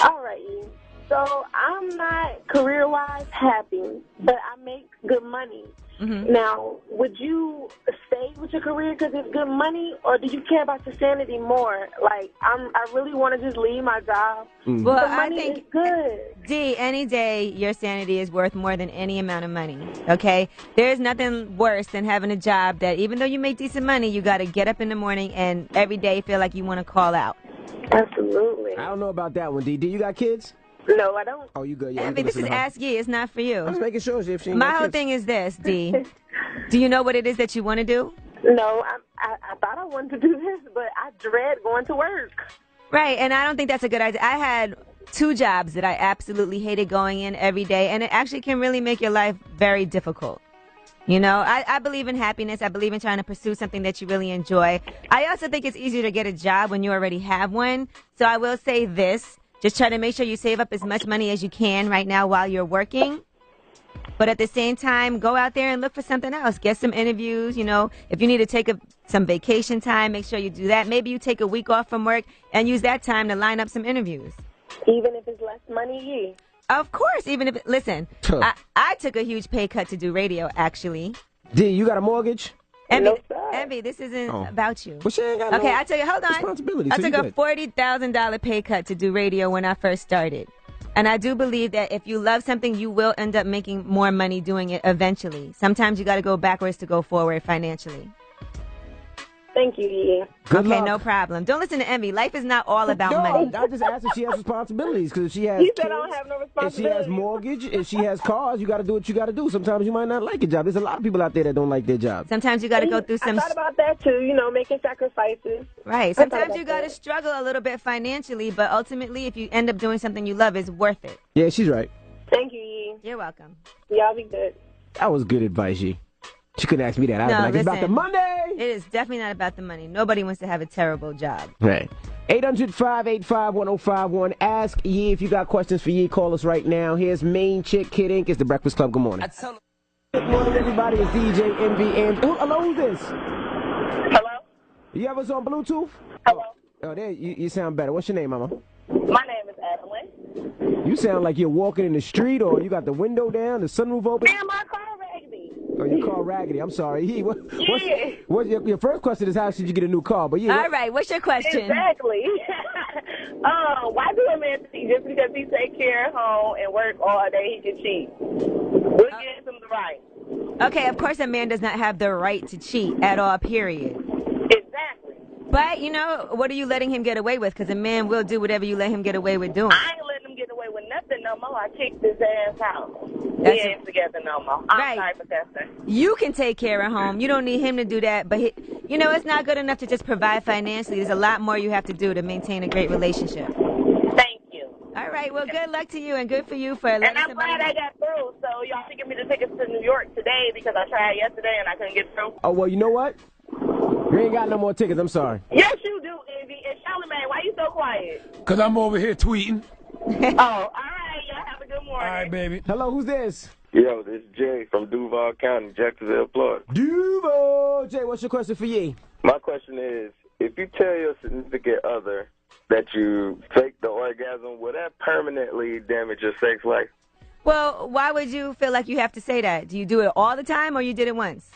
All right, Yee. So I'm not career-wise happy, but I make good money. Mm-hmm. Now, would you stay with your career because it's good money, or do you care about your sanity more? Like, I really want to just leave my job. Well, the I money think is good. D, any day your sanity is worth more than any amount of money. Okay, there's nothing worse than having a job that even though you make decent money, you got to get up in the morning and every day feel like you want to call out. Absolutely. I don't know about that one, D. Do you got kids? No, I don't. Oh, you good? Yeah, I mean, this is Ask Yee. It's not for you. I'm just making sure if she ain't My got whole kids. thing is this, D. Do you know what it is that you want to do? No, I thought I wanted to do this, but I dread going to work. Right, and I don't think that's a good idea. I had 2 jobs that I absolutely hated going in every day, and it actually can really make your life very difficult. You know, I believe in happiness. I believe in trying to pursue something that you really enjoy. I also think it's easier to get a job when you already have one. So I will say this. Just try to make sure you save up as much money as you can right now while you're working. But at the same time, go out there and look for something else. Get some interviews, you know. If you need to take some vacation time, make sure you do that. Maybe you take a week off from work and use that time to line up some interviews. Even if it's less money, Yee? Of course. Even if, listen, I took a huge pay cut to do radio, actually. D, you got a mortgage? Envy, this isn't about you. Well, she ain't got okay, no I took hold on. responsibility, I so took you a good. $40,000 pay cut to do radio when I first started. And I do believe that if you love something, you will end up making more money doing it eventually. Sometimes you got to go backwards to go forward financially. Thank you, Yee. Good okay, luck. no problem. Don't listen to Envy. Life is not all about No, money. I just asked if she has responsibilities, because if she has He said kids, I don't have no if responsibility. she has mortgage, if she has cars, you got to do what you got to do. Sometimes you might not like a job. There's a lot of people out there that don't like their job. Sometimes you got to go through some... I thought about that, too, you know, making sacrifices. Right. Sometimes you got to struggle a little bit financially, but ultimately, if you end up doing something you love, it's worth it. Yeah, she's right. Thank you, Yee. You're welcome. Y'all be good. That was good advice, G. She couldn't ask me that. I'd No, be like, it's about the listen. money. It is definitely not about the money. Nobody wants to have a terrible job. Right. 800-585-1051. Ask Yee if you got questions for Yee. Call us right now. Here's Main Chick, Kid Ink. It's the Breakfast Club. Good morning. Good morning, everybody. It's DJ Envy. And hello, who's this? Hello? You have us on Bluetooth? Hello? Oh, there. You sound better. What's your name, Mama? My name is Adeline. You sound like you're walking in the street, or you got the window down, the sunroof open. Man, my car raggedy. Oh, your car raggedy. I'm sorry. What's your first question is how should you get a new car? But yeah. All right. What's your question? Exactly. Why do a man think just because he take care of home and work all day he can cheat? What gives him the right? Okay, of course a man does not have the right to cheat at all, period. Exactly. But, you know, what are you letting him get away with? Because a man will do whatever you let him get away with doing. I ain't letting him get away with nothing no more. I kicked his ass out. We ain't together no more. I'm sorry for that. You can take care of home. You don't need him to do that. But, you know, it's not good enough to just provide financially. There's a lot more you have to do to maintain a great relationship. Thank you. All right. Well, good luck to you and good for you for letting And I'm glad I got through. So y'all should give me the tickets to New York today because I tried yesterday and I couldn't get through. Oh, well, you know what? You ain't got no more tickets. I'm sorry. Yes, you do, Envy. And Charlagmane, why you so quiet? Because I'm over here tweeting. Oh, all right. Y'all have a good morning. All right, baby. Hello, who's this? Yo, this is Jay from Duval County, Jacksonville, Florida. Duval. Jay, what's your question for Yee? My question is, if you tell your significant other that you fake the orgasm, will that permanently damage your sex life? Well, why would you feel like you have to say that? Do you do it all the time or you did it once?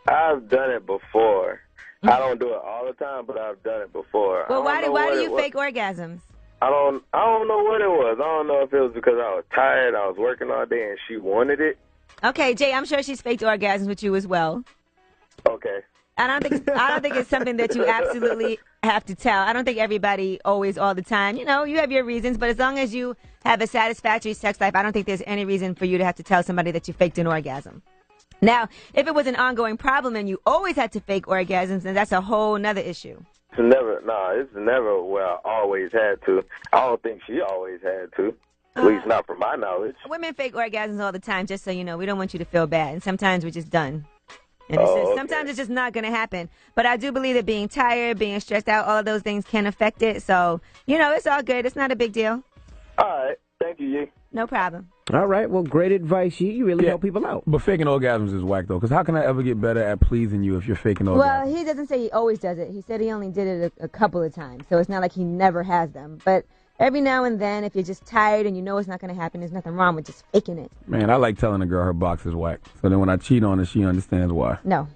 I've done it before. I don't do it all the time, but I've done it before. Well, I why don't do know you fake orgasms? I don't know what it was. I don't know if it was because I was tired, I was working all day, and she wanted it. Okay, Jay, I'm sure she's faked orgasms with you as well. Okay. I don't think it's something that you absolutely have to tell. I don't think everybody always all the time. You know, you have your reasons, but as long as you have a satisfactory sex life, I don't think there's any reason for you to have to tell somebody that you faked an orgasm. Now, if it was an ongoing problem and you always had to fake orgasms, then that's a whole nother issue. It's never where I always had to. I don't think she always had to. At least not from my knowledge. Women fake orgasms all the time, just so you know. We don't want you to feel bad, and sometimes we're just done. And sometimes it's just not going to happen. But I do believe that being tired, being stressed out, all of those things can affect it. So, you know, it's all good. It's not a big deal. All right. Thank you, Yee. No problem. All right. Well, great advice, Yee. You really help people out. But faking orgasms is whack, though, because how can I ever get better at pleasing you if you're faking orgasms? Well, he doesn't say he always does it. He said he only did it a couple of times. So it's not like he never has them. But every now and then, if you're just tired and you know it's not going to happen, there's nothing wrong with just faking it. Man, I like telling a girl her box is whack. So then when I cheat on her, she understands why. No.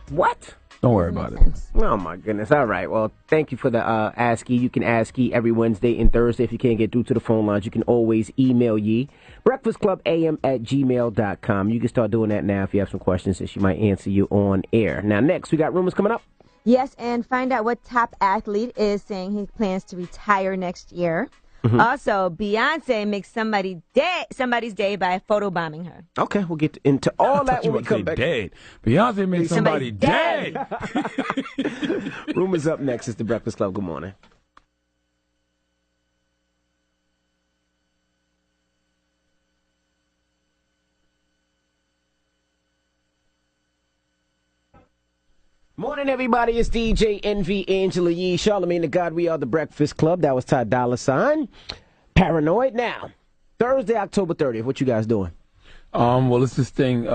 What? Don't worry about it. Oh, my goodness. All right. Well, thank you for the ASCII. You can ASCII every Wednesday and Thursday. If you can't get through to the phone lines, you can always email Yee. breakfastclubam@gmail.com. You can start doing that now if you have some questions that she might answer you on air. Now, next, we got rumors coming up. Yes, and find out what top athlete is saying he plans to retire next year. Mm-hmm. Also, Beyonce makes somebody's day by photobombing her. Okay, we'll get into all that when we come back. Dead. Beyonce made somebody dead. Rumors up next. It's the Breakfast Club. Good morning. Morning, everybody. It's DJ NV Angela Yee, Charlagmane Tha God. We are the Breakfast Club. That was Ty Dolla $ign. Paranoid. Now, Thursday, October 30th. What you guys doing? Well, it's this thing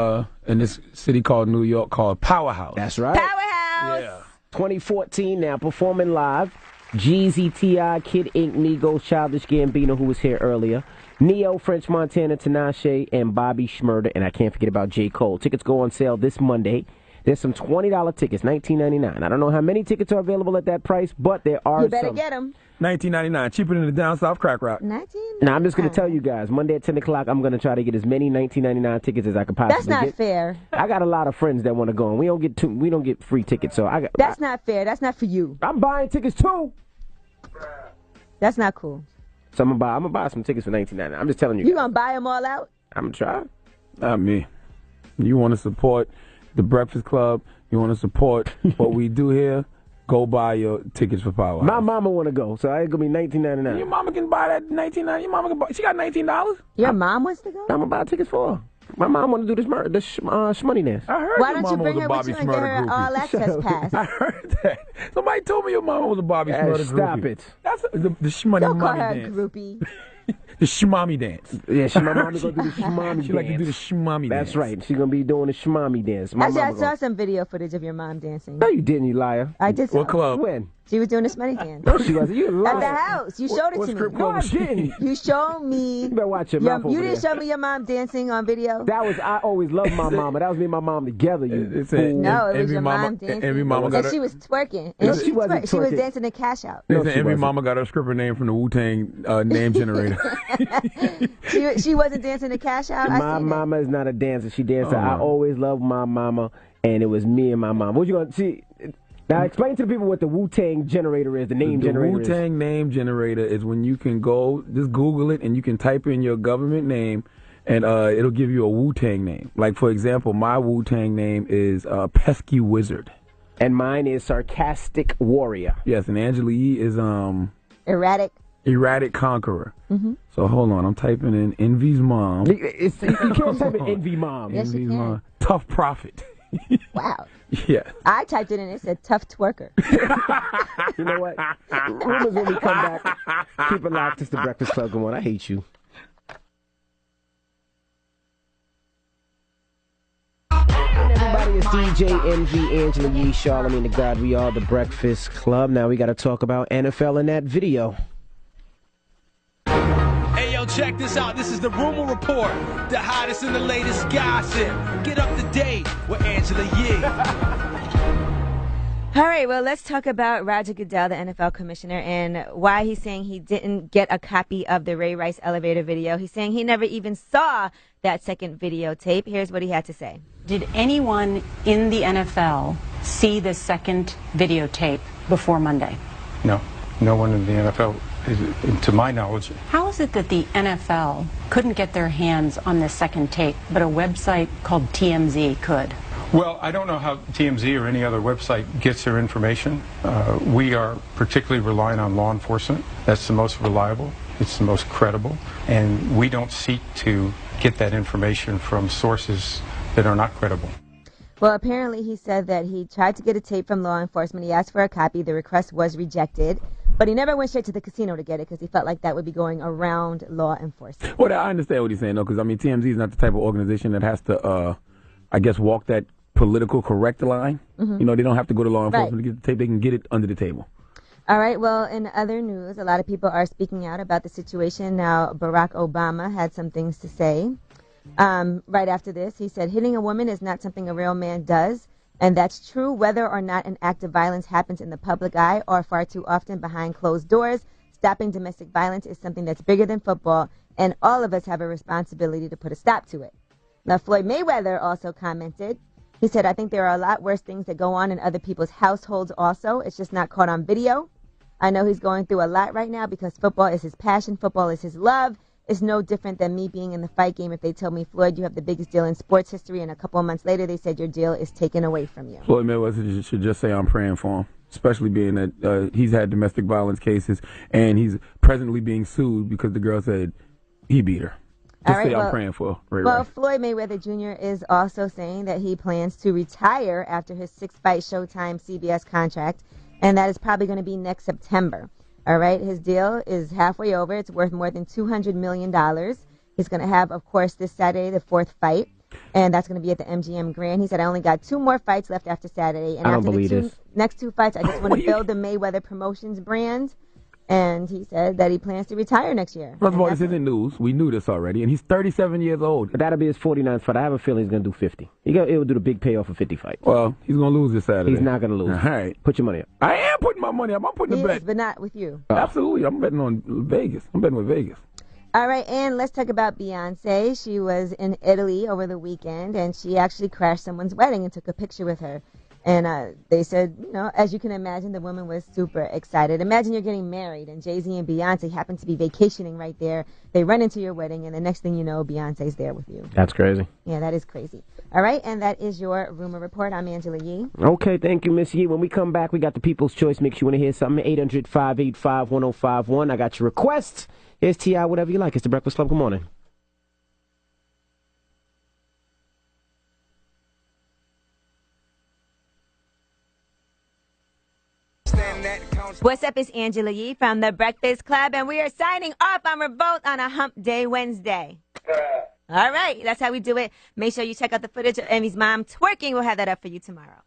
in this city called New York called Powerhouse. That's right. Powerhouse. Yeah. 2014 now, performing live. Jeezy, T.I., Kid Ink, Migos, Childish Gambino, who was here earlier. Neo, French Montana, Tinashe, and Bobby Shmurda. And I can't forget about J. Cole. Tickets go on sale this Monday. There's some $20 tickets, $19.99. I don't know how many tickets are available at that price, but there are some. You better get them. $19.99, cheaper than the down south crack rock. Now, I'm just going to tell you guys, Monday at 10 o'clock, I'm going to try to get as many $19.99 tickets as I could possibly get. That's not fair. I got a lot of friends that want to go, and we don't get free tickets. So That's not fair. That's not for you. I'm buying tickets, too. That's not cool. So I'm going to buy some tickets for $19.99. I'm just telling you. You going to buy them all out? I'm going to try. Not me. You want to support the Breakfast Club, you want to support what we do here, go buy your tickets for Powerhouse. My mama want to go, so it's going to be $19.99. Your mama can buy that $19.99. Your mama can buy. She got $19. Your mom wants to go? I'm going to buy tickets for her. My mom want to do this shmoney dance. I heard Why your don't you mama bring was her a Bobby with you and get her Shmurda all groupie. access pass? I heard that. Somebody told me your mama was a Bobby Shmurda groupie. Stop it. That's the shmoney Don't call mommy her a dance. groupie. The shmommy dance. Yeah, my mama going to do the shmommy dance. She like to do the shmommy dance. That's right. She's going to be doing the shmommy dance. Actually, I saw some video footage of your mom dancing. No, you didn't, you liar. I did. What club? When? She was doing the smutty dance. No, she wasn't. You liar. At the house. You showed it to me. No, I didn't. You showed me. You better watch your mouth over You didn't there. show me your mom dancing on video? I always loved my mama. That was me and my mom together. You fool. No, it was your mom dancing. Every mama got and her, she was twerking. No, And she wasn't She was twerking. dancing the cash out. No, every wasn't. mama got her scripper name from the Wu-Tang name generator. She wasn't dancing the cash out? My mama is not a dancer. She dances. Oh. I always loved my mama, and it was me and my mom. What you going to see? Now, explain to the people what the Wu-Tang generator is, the name generator is. The Wu-Tang name generator is when you can go, just Google it, and you can type in your government name, and it'll give you a Wu-Tang name. Like, for example, my Wu-Tang name is Pesky Wizard. And mine is Sarcastic Warrior. Yes, and Angela Yee is Erratic Conqueror. Mm-hmm. So hold on, I'm typing in Envy's mom. You can't type in Envy Mom. Yes, you Envy's can. mom. Tough Prophet. Wow. Yeah. I typed it in. It said tough twerker. You know what? Rumors when we come back. Keep it locked. It's the Breakfast Club. Come on, I hate you. Everybody, it's DJ NV Angela Yee, Charlagmane Tha God. We are the Breakfast Club. Now we got to talk about NFL in that video. Hey, yo, check this out. This is the Rumor Report, the hottest and the latest gossip. Get up to date with Angela Yee. All right, well, let's talk about Roger Goodell, the NFL commissioner, and why he's saying he didn't get a copy of the Ray Rice elevator video. He's saying he never even saw that second videotape. Here's what he had to say. Did anyone in the NFL see the second videotape before Monday? No. No one in the NFL, to my knowledge. How is it that the NFL couldn't get their hands on this second tape, but a website called TMZ could? Well, I don't know how TMZ or any other website gets their information. We are particularly relying on law enforcement. That's the most reliable. It's the most credible. And we don't seek to get that information from sources that are not credible. Well, apparently he said that he tried to get a tape from law enforcement. He asked for a copy. The request was rejected. But he never went straight to the casino to get it because he felt like that would be going around law enforcement. Well, I understand what he's saying, though, because, I mean, TMZ is not the type of organization that has to, I guess, walk that political correct line. Mhm. You know, they don't have to go to law enforcement Right. to get the tape. They can get it under the table. All right, well, in other news, a lot of people are speaking out about the situation. Now, Barack Obama had some things to say. Right after this, he said, hitting a woman is not something a real man does. And that's true whether or not an act of violence happens in the public eye or far too often behind closed doors. Stopping domestic violence is something that's bigger than football, and all of us have a responsibility to put a stop to it. Now, Floyd Mayweather also commented. He said, I think there are a lot worse things that go on in other people's households also. It's just not caught on video. I know he's going through a lot right now because football is his passion. Football is his love. It's no different than me being in the fight game. If they told me, Floyd, you have the biggest deal in sports history, and a couple of months later they said your deal is taken away from you. Floyd Mayweather should just say I'm praying for him, especially being that he's had domestic violence cases and he's presently being sued because the girl said he beat her. Just say I'm praying for Ray Rice. Floyd Mayweather Jr. is also saying that he plans to retire after his 6-fight Showtime CBS contract, and that is probably going to be next September. All right, his deal is halfway over. It's worth more than $200 million. He's going to have, of course, this Saturday, the 4th fight, and that's going to be at the MGM Grand. He said, I only got 2 more fights left after Saturday, and I don't after believe the this. next 2 fights, I just want to build the Mayweather Promotions brand. And he said that he plans to retire next year. First of all, this isn't news. We knew this already, and he's 37 years old. That'll be his 49th fight. I have a feeling he's going to do 50. He'll do the big payoff of 50 fights. Well, he's going to lose this Saturday. He's not going to lose. All right. Put your money up. I am putting my money up. I'm putting He a bet. is, but not with you. Absolutely. I'm betting on Vegas. I'm betting with Vegas. All right, and let's talk about Beyonce. She was in Italy over the weekend, and she actually crashed someone's wedding and took a picture with her. And they said, you know, as you can imagine, the woman was super excited. Imagine you're getting married, and Jay-Z and Beyonce happen to be vacationing right there. They run into your wedding, and the next thing you know, Beyonce's there with you. That's crazy. Yeah, that is crazy. All right, and that is your Rumor Report. I'm Angela Yee. Okay, thank you, Miss Yee. When we come back, we got the People's Choice Mix. You want to hear something? 800-585-1051. I got your requests. Here's T.I., whatever you like. It's the Breakfast Club. Good morning. What's up? It's Angela Yee from the Breakfast Club, and we are signing off on Revolt on a Hump Day Wednesday. All right, that's how we do it. Make sure you check out the footage of Emmy's mom twerking. We'll have that up for you tomorrow.